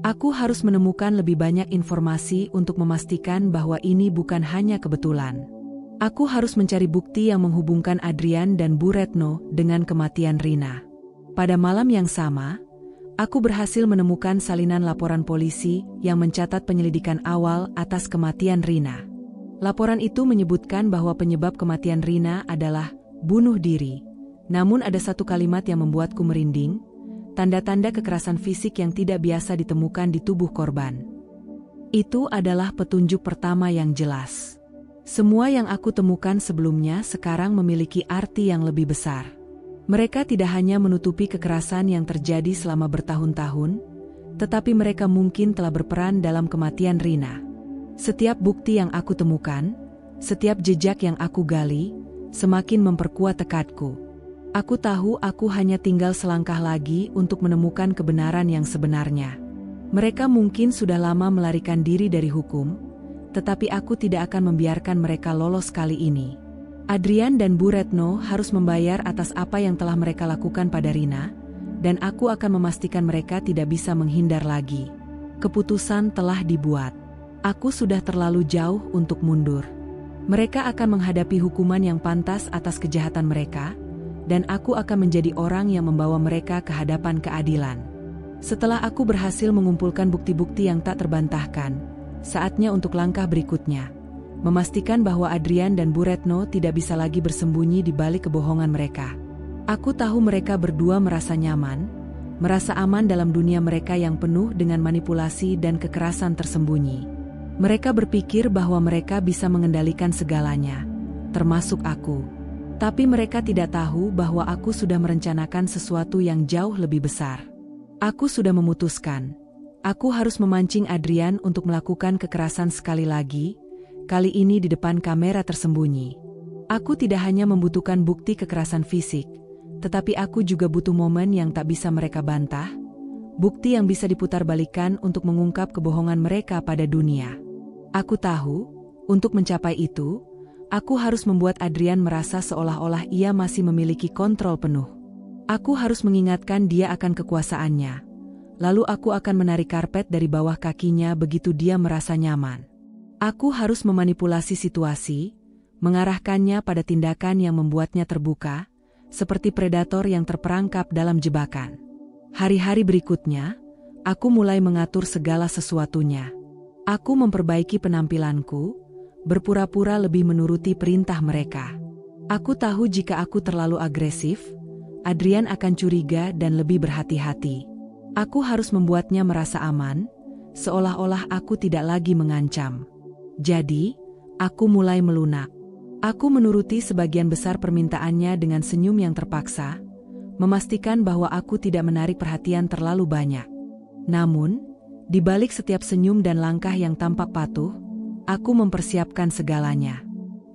Speaker 2: Aku harus menemukan lebih banyak informasi untuk memastikan bahwa ini bukan hanya kebetulan. Aku harus mencari bukti yang menghubungkan Adrian dan Bu Retno dengan kematian Rina. Pada malam yang sama, Aku berhasil menemukan salinan laporan polisi yang mencatat penyelidikan awal atas kematian Rina. Laporan itu menyebutkan bahwa penyebab kematian Rina adalah bunuh diri. Namun ada satu kalimat yang membuatku merinding, tanda-tanda kekerasan fisik yang tidak biasa ditemukan di tubuh korban. Itu adalah petunjuk pertama yang jelas. Semua yang aku temukan sebelumnya sekarang memiliki arti yang lebih besar. Mereka tidak hanya menutupi kekerasan yang terjadi selama bertahun-tahun, tetapi mereka mungkin telah berperan dalam kematian Rina. Setiap bukti yang aku temukan, setiap jejak yang aku gali, semakin memperkuat tekadku. Aku tahu aku hanya tinggal selangkah lagi untuk menemukan kebenaran yang sebenarnya. Mereka mungkin sudah lama melarikan diri dari hukum, tetapi aku tidak akan membiarkan mereka lolos kali ini. Adrian dan Bu Retno harus membayar atas apa yang telah mereka lakukan pada Rina, dan aku akan memastikan mereka tidak bisa menghindar lagi. Keputusan telah dibuat. Aku sudah terlalu jauh untuk mundur. Mereka akan menghadapi hukuman yang pantas atas kejahatan mereka, dan aku akan menjadi orang yang membawa mereka ke hadapan keadilan. Setelah aku berhasil mengumpulkan bukti-bukti yang tak terbantahkan, saatnya untuk langkah berikutnya. Memastikan bahwa Adrian dan Bu Retno tidak bisa lagi bersembunyi di balik kebohongan mereka. Aku tahu mereka berdua merasa nyaman, merasa aman dalam dunia mereka yang penuh dengan manipulasi dan kekerasan tersembunyi. Mereka berpikir bahwa mereka bisa mengendalikan segalanya, termasuk aku. Tapi mereka tidak tahu bahwa aku sudah merencanakan sesuatu yang jauh lebih besar. Aku sudah memutuskan. Aku harus memancing Adrian untuk melakukan kekerasan sekali lagi, kali ini di depan kamera tersembunyi. Aku tidak hanya membutuhkan bukti kekerasan fisik, tetapi aku juga butuh momen yang tak bisa mereka bantah, bukti yang bisa diputarbalikkan untuk mengungkap kebohongan mereka pada dunia. Aku tahu, untuk mencapai itu, aku harus membuat Adrian merasa seolah-olah ia masih memiliki kontrol penuh. Aku harus mengingatkan dia akan kekuasaannya. Lalu aku akan menarik karpet dari bawah kakinya begitu dia merasa nyaman. Aku harus memanipulasi situasi, mengarahkannya pada tindakan yang membuatnya terbuka, seperti predator yang terperangkap dalam jebakan. Hari-hari berikutnya, aku mulai mengatur segala sesuatunya. Aku memperbaiki penampilanku, berpura-pura lebih menuruti perintah mereka. Aku tahu jika aku terlalu agresif, Adrian akan curiga dan lebih berhati-hati. Aku harus membuatnya merasa aman, seolah-olah aku tidak lagi mengancam. Jadi, aku mulai melunak. Aku menuruti sebagian besar permintaannya dengan senyum yang terpaksa, memastikan bahwa aku tidak menarik perhatian terlalu banyak. Namun, di balik setiap senyum dan langkah yang tampak patuh, aku mempersiapkan segalanya.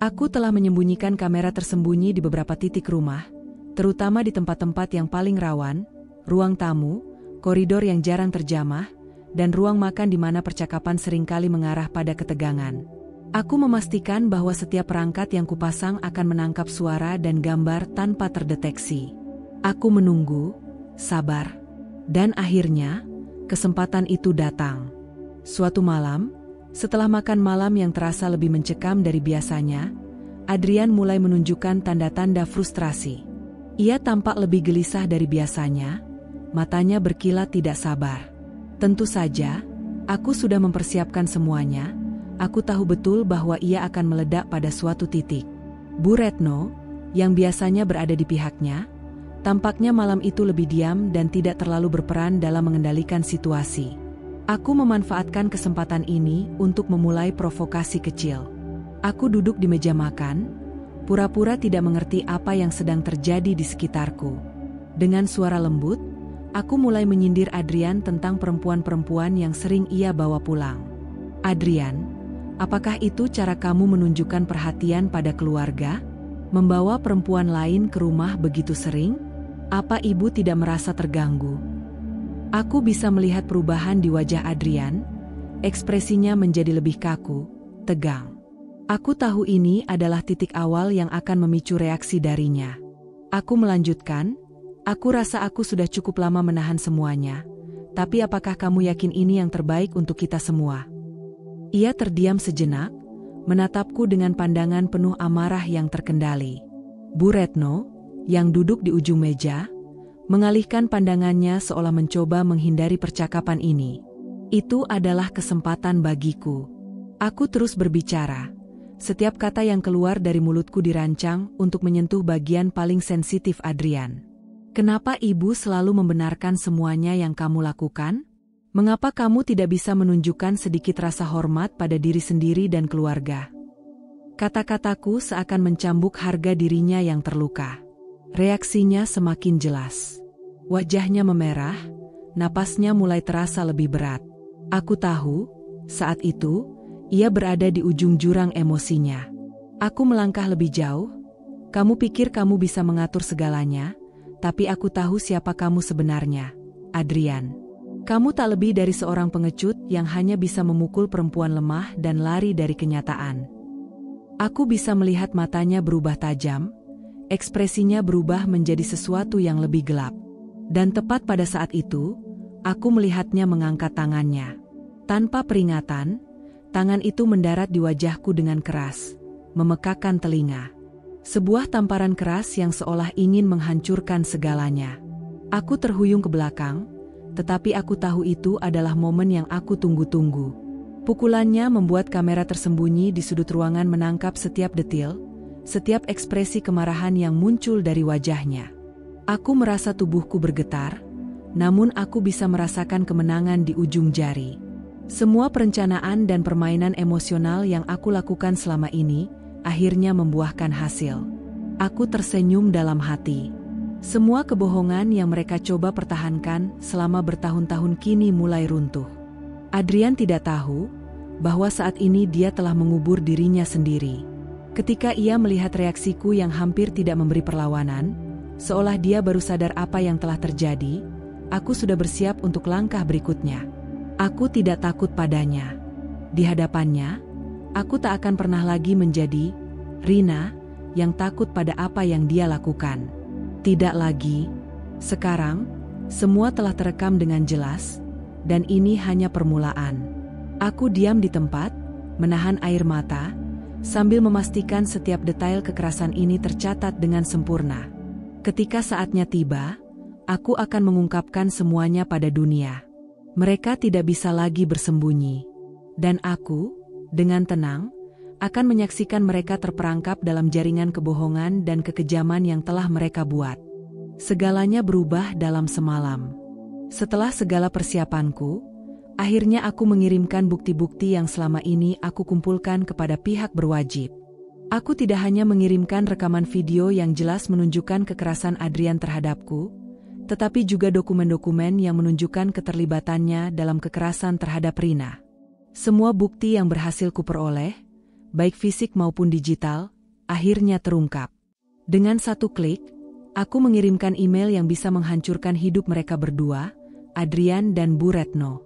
Speaker 2: Aku telah menyembunyikan kamera tersembunyi di beberapa titik rumah, terutama di tempat-tempat yang paling rawan, ruang tamu, koridor yang jarang terjamah, dan ruang makan di mana percakapan seringkali mengarah pada ketegangan. Aku memastikan bahwa setiap perangkat yang kupasang akan menangkap suara dan gambar tanpa terdeteksi. Aku menunggu, sabar, dan akhirnya, kesempatan itu datang. Suatu malam, setelah makan malam yang terasa lebih mencekam dari biasanya, Adrian mulai menunjukkan tanda-tanda frustrasi. Ia tampak lebih gelisah dari biasanya, matanya berkilat tidak sabar. Tentu saja, aku sudah mempersiapkan semuanya. Aku tahu betul bahwa ia akan meledak pada suatu titik. Bu Retno, yang biasanya berada di pihaknya, tampaknya malam itu lebih diam dan tidak terlalu berperan dalam mengendalikan situasi. Aku memanfaatkan kesempatan ini untuk memulai provokasi kecil. Aku duduk di meja makan, pura-pura tidak mengerti apa yang sedang terjadi di sekitarku. Dengan suara lembut, aku mulai menyindir Adrian tentang perempuan-perempuan yang sering ia bawa pulang. Adrian, apakah itu cara kamu menunjukkan perhatian pada keluarga? Membawa perempuan lain ke rumah begitu sering? Apa ibu tidak merasa terganggu? Aku bisa melihat perubahan di wajah Adrian, ekspresinya menjadi lebih kaku, tegang. Aku tahu ini adalah titik awal yang akan memicu reaksi darinya. Aku melanjutkan, aku rasa aku sudah cukup lama menahan semuanya, tapi apakah kamu yakin ini yang terbaik untuk kita semua? Ia terdiam sejenak, menatapku dengan pandangan penuh amarah yang terkendali. Bu Retno, yang duduk di ujung meja, mengalihkan pandangannya seolah mencoba menghindari percakapan ini. Itu adalah kesempatan bagiku. Aku terus berbicara. Setiap kata yang keluar dari mulutku dirancang untuk menyentuh bagian paling sensitif Adrian. Kenapa ibu selalu membenarkan semuanya yang kamu lakukan? Mengapa kamu tidak bisa menunjukkan sedikit rasa hormat pada diri sendiri dan keluarga? Kata-kataku seakan mencambuk harga dirinya yang terluka. Reaksinya semakin jelas. Wajahnya memerah, napasnya mulai terasa lebih berat. Aku tahu, saat itu, ia berada di ujung jurang emosinya. Aku melangkah lebih jauh. Kamu pikir kamu bisa mengatur segalanya, tapi aku tahu siapa kamu sebenarnya, Adrian. Kamu tak lebih dari seorang pengecut yang hanya bisa memukul perempuan lemah dan lari dari kenyataan. Aku bisa melihat matanya berubah tajam, ekspresinya berubah menjadi sesuatu yang lebih gelap. Dan tepat pada saat itu, aku melihatnya mengangkat tangannya. Tanpa peringatan, tangan itu mendarat di wajahku dengan keras, memekakkan telinga. Sebuah tamparan keras yang seolah ingin menghancurkan segalanya. Aku terhuyung ke belakang, tetapi aku tahu itu adalah momen yang aku tunggu-tunggu. Pukulannya membuat kamera tersembunyi di sudut ruangan menangkap setiap detil, setiap ekspresi kemarahan yang muncul dari wajahnya. Aku merasa tubuhku bergetar, namun aku bisa merasakan kemenangan di ujung jari. Semua perencanaan dan permainan emosional yang aku lakukan selama ini, akhirnya membuahkan hasil. Aku tersenyum dalam hati. Semua kebohongan yang mereka coba pertahankan selama bertahun-tahun kini mulai runtuh. Adrian tidak tahu bahwa saat ini dia telah mengubur dirinya sendiri. Ketika ia melihat reaksiku yang hampir tidak memberi perlawanan, seolah dia baru sadar apa yang telah terjadi, aku sudah bersiap untuk langkah berikutnya. Aku tidak takut padanya. Di hadapannya, aku tak akan pernah lagi menjadi Rina yang takut pada apa yang dia lakukan. Tidak lagi. Sekarang, semua telah terekam dengan jelas, dan ini hanya permulaan. Aku diam di tempat, menahan air mata, sambil memastikan setiap detail kekerasan ini tercatat dengan sempurna. Ketika saatnya tiba, aku akan mengungkapkan semuanya pada dunia. Mereka tidak bisa lagi bersembunyi. Dan aku, dengan tenang, akan menyaksikan mereka terperangkap dalam jaringan kebohongan dan kekejaman yang telah mereka buat. Segalanya berubah dalam semalam. Setelah segala persiapanku, akhirnya aku mengirimkan bukti-bukti yang selama ini aku kumpulkan kepada pihak berwajib. Aku tidak hanya mengirimkan rekaman video yang jelas menunjukkan kekerasan Adrian terhadapku, tetapi juga dokumen-dokumen yang menunjukkan keterlibatannya dalam kekerasan terhadap Rina. Semua bukti yang berhasil kuperoleh, baik fisik maupun digital, akhirnya terungkap. Dengan satu klik, aku mengirimkan email yang bisa menghancurkan hidup mereka berdua, Adrian dan Bu Retno.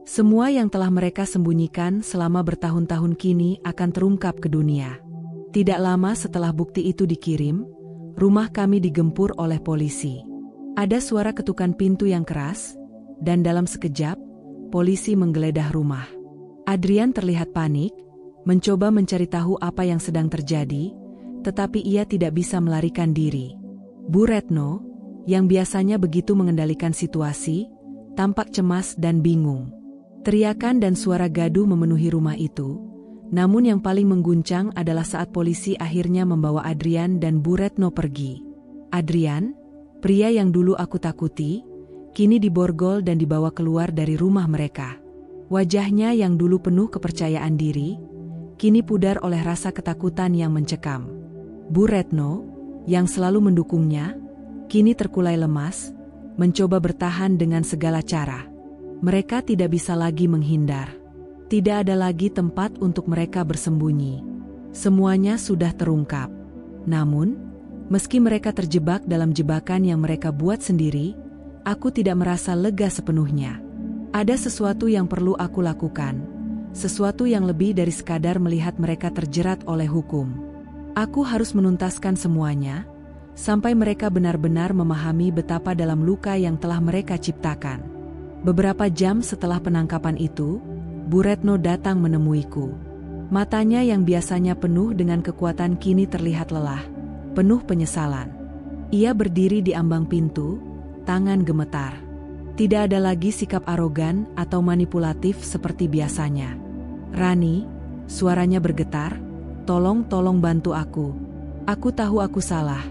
Speaker 2: Semua yang telah mereka sembunyikan selama bertahun-tahun kini akan terungkap ke dunia. Tidak lama setelah bukti itu dikirim, rumah kami digempur oleh polisi. Ada suara ketukan pintu yang keras, dan dalam sekejap, polisi menggeledah rumah. Adrian terlihat panik, mencoba mencari tahu apa yang sedang terjadi, tetapi ia tidak bisa melarikan diri. Bu Retno, yang biasanya begitu mengendalikan situasi, tampak cemas dan bingung. Teriakan dan suara gaduh memenuhi rumah itu, namun yang paling mengguncang adalah saat polisi akhirnya membawa Adrian dan Bu Retno pergi. Adrian, pria yang dulu aku takuti, kini diborgol dan dibawa keluar dari rumah mereka. Wajahnya yang dulu penuh kepercayaan diri, kini pudar oleh rasa ketakutan yang mencekam. Bu Retno, yang selalu mendukungnya, kini terkulai lemas, mencoba bertahan dengan segala cara. Mereka tidak bisa lagi menghindar. Tidak ada lagi tempat untuk mereka bersembunyi. Semuanya sudah terungkap. Namun, meski mereka terjebak dalam jebakan yang mereka buat sendiri, aku tidak merasa lega sepenuhnya. Ada sesuatu yang perlu aku lakukan, sesuatu yang lebih dari sekadar melihat mereka terjerat oleh hukum. Aku harus menuntaskan semuanya, sampai mereka benar-benar memahami betapa dalam luka yang telah mereka ciptakan. Beberapa jam setelah penangkapan itu, Bu Retno datang menemuiku. Matanya yang biasanya penuh dengan kekuatan kini terlihat lelah, penuh penyesalan. Ia berdiri di ambang pintu, tangan gemetar. Tidak ada lagi sikap arogan atau manipulatif seperti biasanya. "Rani," suaranya bergetar, tolong bantu aku. Aku tahu aku salah.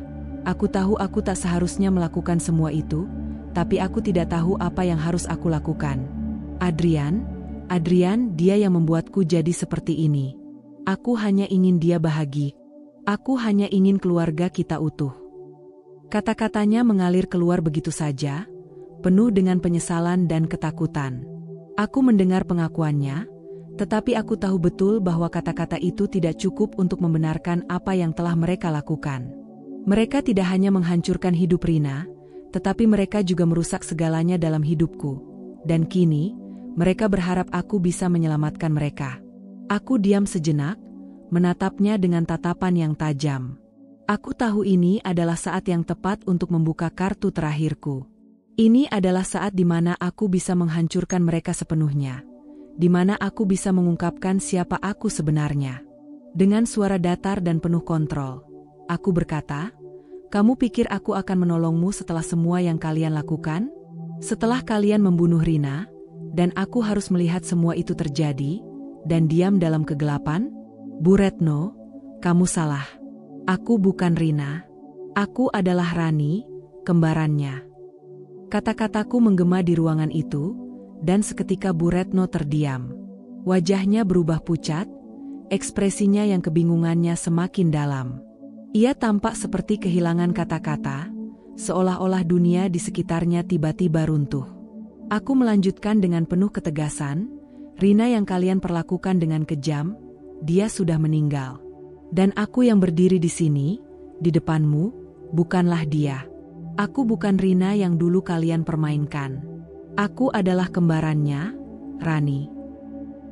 Speaker 2: Aku tahu aku tak seharusnya melakukan semua itu, tapi aku tidak tahu apa yang harus aku lakukan. Adrian, dia yang membuatku jadi seperti ini. Aku hanya ingin dia bahagia. Aku hanya ingin keluarga kita utuh." Kata-katanya mengalir keluar begitu saja, penuh dengan penyesalan dan ketakutan. Aku mendengar pengakuannya, tetapi aku tahu betul bahwa kata-kata itu tidak cukup untuk membenarkan apa yang telah mereka lakukan. Mereka tidak hanya menghancurkan hidup Rina, tetapi mereka juga merusak segalanya dalam hidupku. Dan kini, mereka berharap aku bisa menyelamatkan mereka. Aku diam sejenak, menatapnya dengan tatapan yang tajam. Aku tahu ini adalah saat yang tepat untuk membuka kartu terakhirku. Ini adalah saat di mana aku bisa menghancurkan mereka sepenuhnya. Di mana aku bisa mengungkapkan siapa aku sebenarnya. Dengan suara datar dan penuh kontrol, aku berkata, "Kamu pikir aku akan menolongmu setelah semua yang kalian lakukan? Setelah kalian membunuh Rina, dan aku harus melihat semua itu terjadi, dan diam dalam kegelapan? Bu Retno, kamu salah. Aku bukan Rina. Aku adalah Rani, kembarannya." Kata-kataku menggema di ruangan itu, dan seketika Bu Retno terdiam. Wajahnya berubah pucat, ekspresinya yang kebingungannya semakin dalam. Ia tampak seperti kehilangan kata-kata, seolah-olah dunia di sekitarnya tiba-tiba runtuh. Aku melanjutkan dengan penuh ketegasan, "Rina yang kalian perlakukan dengan kejam, dia sudah meninggal. Dan aku yang berdiri di sini, di depanmu, bukanlah dia. Aku bukan Rina yang dulu kalian permainkan. Aku adalah kembarannya, Rani."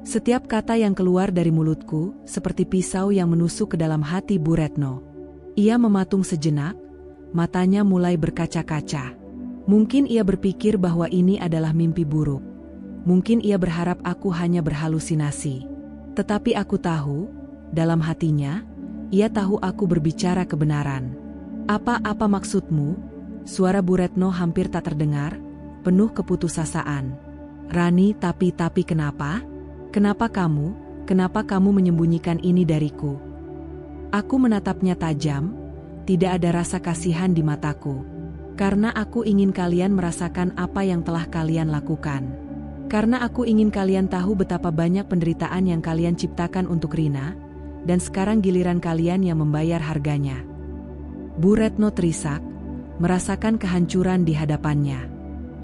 Speaker 2: Setiap kata yang keluar dari mulutku seperti pisau yang menusuk ke dalam hati Bu Retno. Ia mematung sejenak, matanya mulai berkaca-kaca. Mungkin ia berpikir bahwa ini adalah mimpi buruk. Mungkin ia berharap aku hanya berhalusinasi. Tetapi aku tahu, dalam hatinya, ia tahu aku berbicara kebenaran. "Apa maksudmu?" Suara Bu Retno hampir tak terdengar, penuh keputusasaan. "Rani, tapi kenapa? Kenapa kamu menyembunyikan ini dariku?" Aku menatapnya tajam, tidak ada rasa kasihan di mataku. "Karena aku ingin kalian merasakan apa yang telah kalian lakukan. Karena aku ingin kalian tahu betapa banyak penderitaan yang kalian ciptakan untuk Rina, dan sekarang giliran kalian yang membayar harganya." Bu Retno terisak, merasakan kehancuran di hadapannya.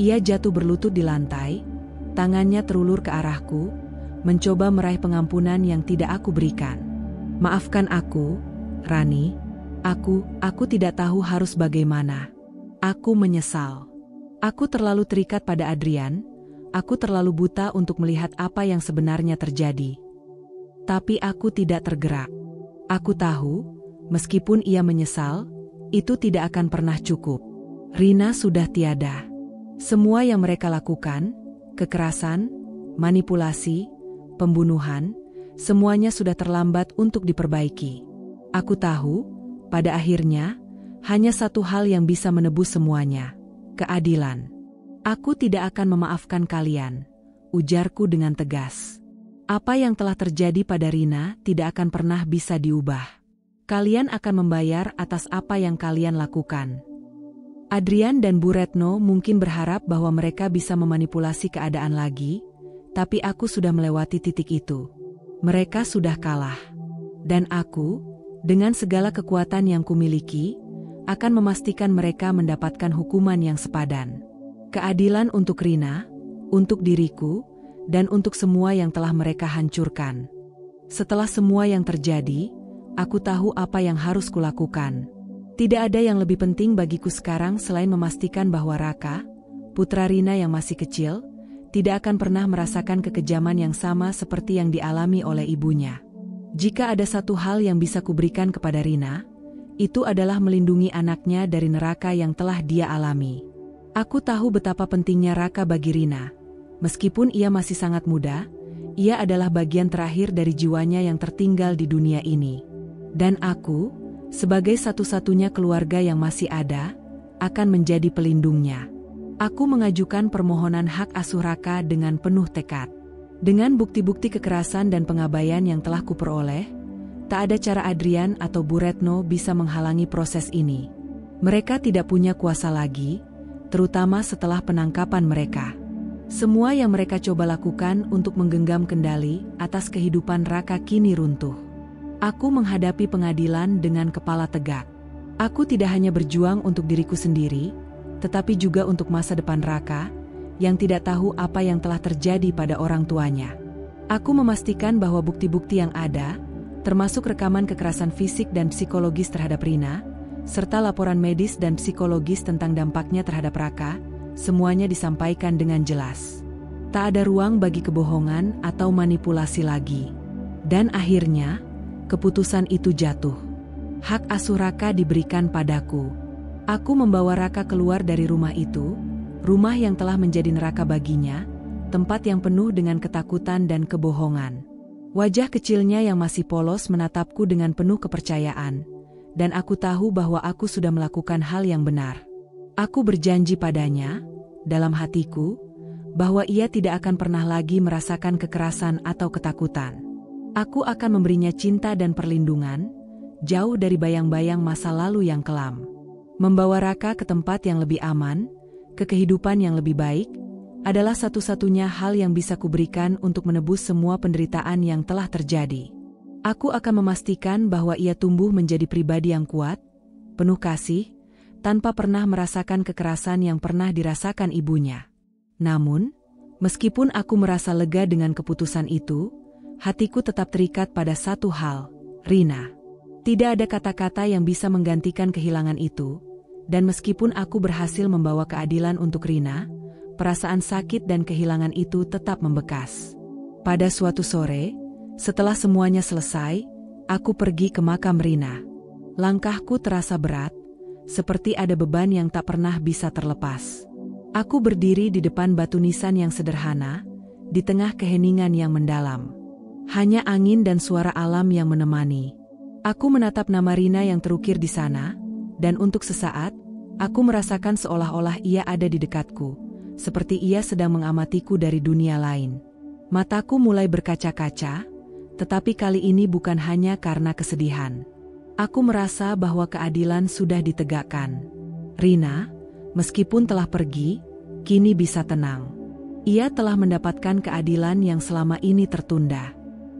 Speaker 2: Ia jatuh berlutut di lantai, tangannya terulur ke arahku, mencoba meraih pengampunan yang tidak aku berikan. "Maafkan aku, Rani. Aku tidak tahu harus bagaimana. Aku menyesal. Aku terlalu terikat pada Adrian, aku terlalu buta untuk melihat apa yang sebenarnya terjadi. Tapi aku tidak tergerak. Aku tahu, meskipun ia menyesal, itu tidak akan pernah cukup. Rina sudah tiada. Semua yang mereka lakukan, kekerasan, manipulasi, pembunuhan, semuanya sudah terlambat untuk diperbaiki. Aku tahu, pada akhirnya, hanya satu hal yang bisa menebus semuanya, keadilan. Aku tidak akan memaafkan kalian, ujarku dengan tegas. Apa yang telah terjadi pada Rina tidak akan pernah bisa diubah. Kalian akan membayar atas apa yang kalian lakukan. Adrian dan Bu Retno mungkin berharap bahwa mereka bisa memanipulasi keadaan lagi, tapi aku sudah melewati titik itu. Mereka sudah kalah. Dan aku, dengan segala kekuatan yang kumiliki, akan memastikan mereka mendapatkan hukuman yang sepadan. Keadilan untuk Rina, untuk diriku, dan untuk semua yang telah mereka hancurkan. Setelah semua yang terjadi, aku tahu apa yang harus kulakukan. Tidak ada yang lebih penting bagiku sekarang selain memastikan bahwa Raka, putra Rina yang masih kecil, tidak akan pernah merasakan kekejaman yang sama seperti yang dialami oleh ibunya. Jika ada satu hal yang bisa kuberikan kepada Rina, itu adalah melindungi anaknya dari neraka yang telah dia alami. Aku tahu betapa pentingnya Raka bagi Rina. Meskipun ia masih sangat muda, ia adalah bagian terakhir dari jiwanya yang tertinggal di dunia ini. Dan aku, sebagai satu-satunya keluarga yang masih ada, akan menjadi pelindungnya. Aku mengajukan permohonan hak asuh Raka dengan penuh tekad. Dengan bukti-bukti kekerasan dan pengabaian yang telah kuperoleh, tak ada cara Adrian atau Bu Retno bisa menghalangi proses ini. Mereka tidak punya kuasa lagi, terutama setelah penangkapan mereka. Semua yang mereka coba lakukan untuk menggenggam kendali atas kehidupan Raka kini runtuh. Aku menghadapi pengadilan dengan kepala tegak. Aku tidak hanya berjuang untuk diriku sendiri, tetapi juga untuk masa depan Raka, yang tidak tahu apa yang telah terjadi pada orang tuanya. Aku memastikan bahwa bukti-bukti yang ada, termasuk rekaman kekerasan fisik dan psikologis terhadap Rina, serta laporan medis dan psikologis tentang dampaknya terhadap Raka, semuanya disampaikan dengan jelas. Tak ada ruang bagi kebohongan atau manipulasi lagi. Dan akhirnya, keputusan itu jatuh. Hak asuh Raka diberikan padaku. Aku membawa Raka keluar dari rumah itu, rumah yang telah menjadi neraka baginya, tempat yang penuh dengan ketakutan dan kebohongan. Wajah kecilnya yang masih polos menatapku dengan penuh kepercayaan, dan aku tahu bahwa aku sudah melakukan hal yang benar. Aku berjanji padanya, dalam hatiku, bahwa ia tidak akan pernah lagi merasakan kekerasan atau ketakutan. Aku akan memberinya cinta dan perlindungan, jauh dari bayang-bayang masa lalu yang kelam. Membawa Raka ke tempat yang lebih aman, ke kehidupan yang lebih baik, adalah satu-satunya hal yang bisa kuberikan untuk menebus semua penderitaan yang telah terjadi. Aku akan memastikan bahwa ia tumbuh menjadi pribadi yang kuat, penuh kasih, tanpa pernah merasakan kekerasan yang pernah dirasakan ibunya. Namun, meskipun aku merasa lega dengan keputusan itu, hatiku tetap terikat pada satu hal, Rina. Tidak ada kata-kata yang bisa menggantikan kehilangan itu. Dan meskipun aku berhasil membawa keadilan untuk Rina, perasaan sakit dan kehilangan itu tetap membekas. Pada suatu sore, setelah semuanya selesai, aku pergi ke makam Rina. Langkahku terasa berat, seperti ada beban yang tak pernah bisa terlepas. Aku berdiri di depan batu nisan yang sederhana, di tengah keheningan yang mendalam. Hanya angin dan suara alam yang menemani. Aku menatap nama Rina yang terukir di sana, dan untuk sesaat, aku merasakan seolah-olah ia ada di dekatku, seperti ia sedang mengamatiku dari dunia lain. Mataku mulai berkaca-kaca, tetapi kali ini bukan hanya karena kesedihan. Aku merasa bahwa keadilan sudah ditegakkan. Rina, meskipun telah pergi, kini bisa tenang. Ia telah mendapatkan keadilan yang selama ini tertunda.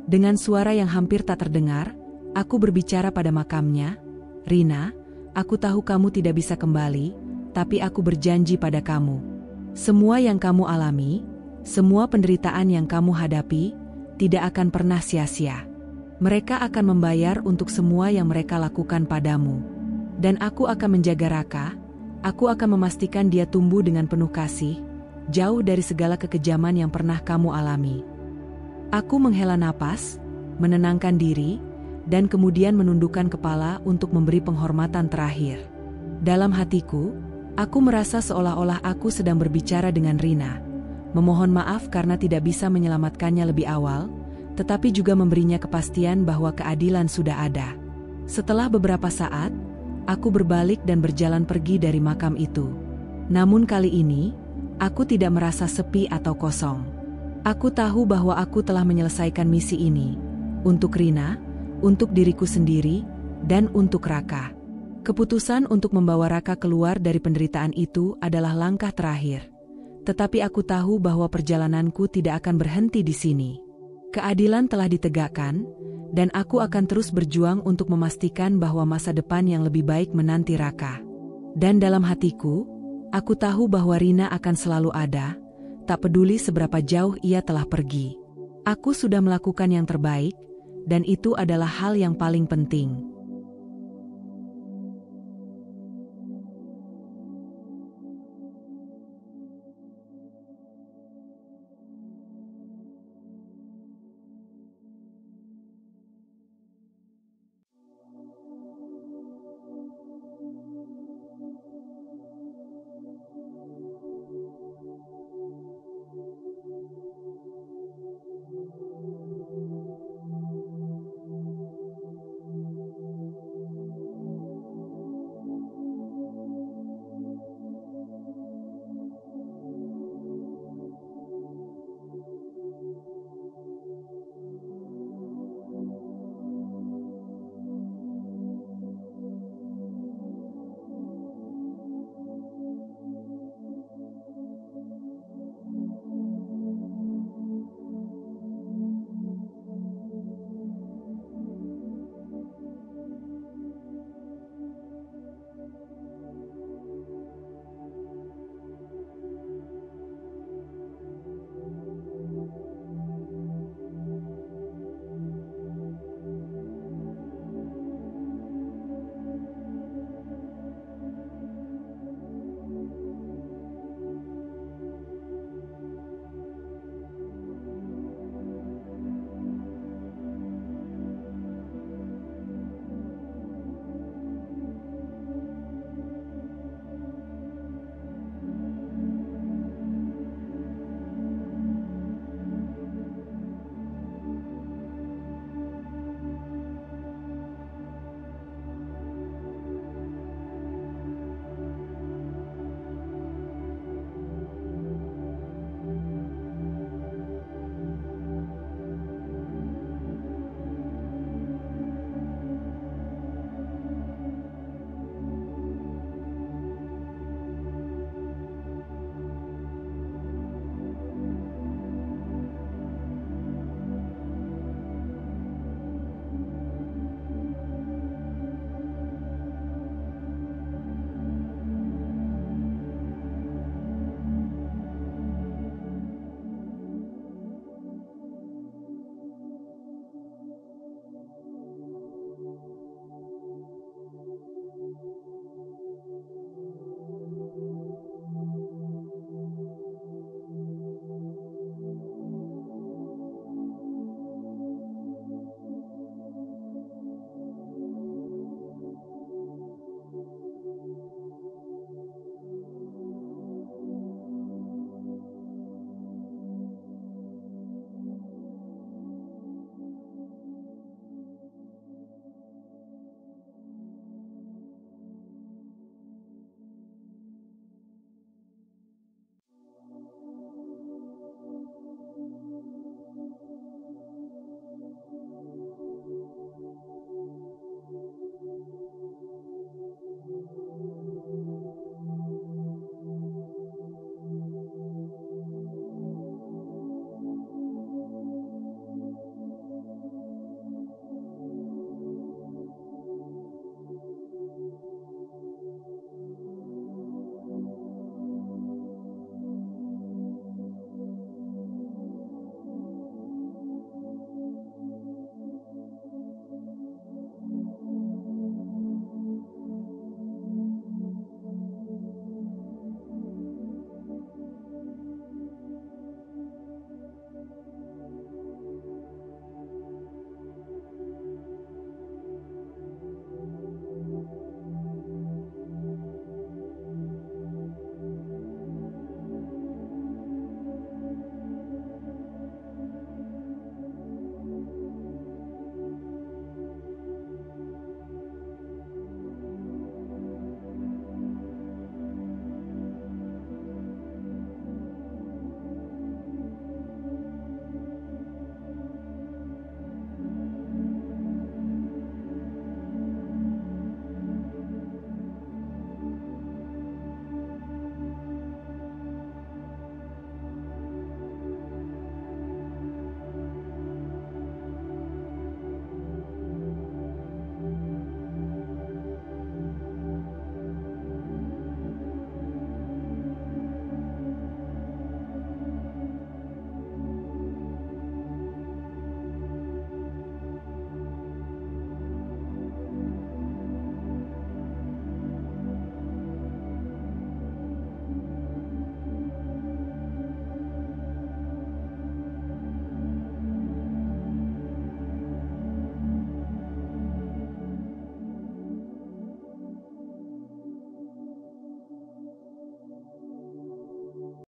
Speaker 2: Dengan suara yang hampir tak terdengar, aku berbicara pada makamnya, Rina, aku tahu kamu tidak bisa kembali, tapi aku berjanji pada kamu. Semua yang kamu alami, semua penderitaan yang kamu hadapi, tidak akan pernah sia-sia. Mereka akan membayar untuk semua yang mereka lakukan padamu. Dan aku akan menjaga Raka, aku akan memastikan dia tumbuh dengan penuh kasih, jauh dari segala kekejaman yang pernah kamu alami. Aku menghela napas, menenangkan diri, dan kemudian menundukkan kepala untuk memberi penghormatan terakhir. Dalam hatiku, aku merasa seolah-olah aku sedang berbicara dengan Rina, memohon maaf karena tidak bisa menyelamatkannya lebih awal, tetapi juga memberinya kepastian bahwa keadilan sudah ada. Setelah beberapa saat, aku berbalik dan berjalan pergi dari makam itu. Namun kali ini, aku tidak merasa sepi atau kosong. Aku tahu bahwa aku telah menyelesaikan misi ini, untuk Rina, untuk diriku sendiri, dan untuk Raka. Keputusan untuk membawa Raka keluar dari penderitaan itu adalah langkah terakhir. Tetapi aku tahu bahwa perjalananku tidak akan berhenti di sini. Keadilan telah ditegakkan, dan aku akan terus berjuang untuk memastikan bahwa masa depan yang lebih baik menanti Raka. Dan dalam hatiku, aku tahu bahwa Rina akan selalu ada, tak peduli seberapa jauh ia telah pergi. Aku sudah melakukan yang terbaik, dan itu adalah hal yang paling penting.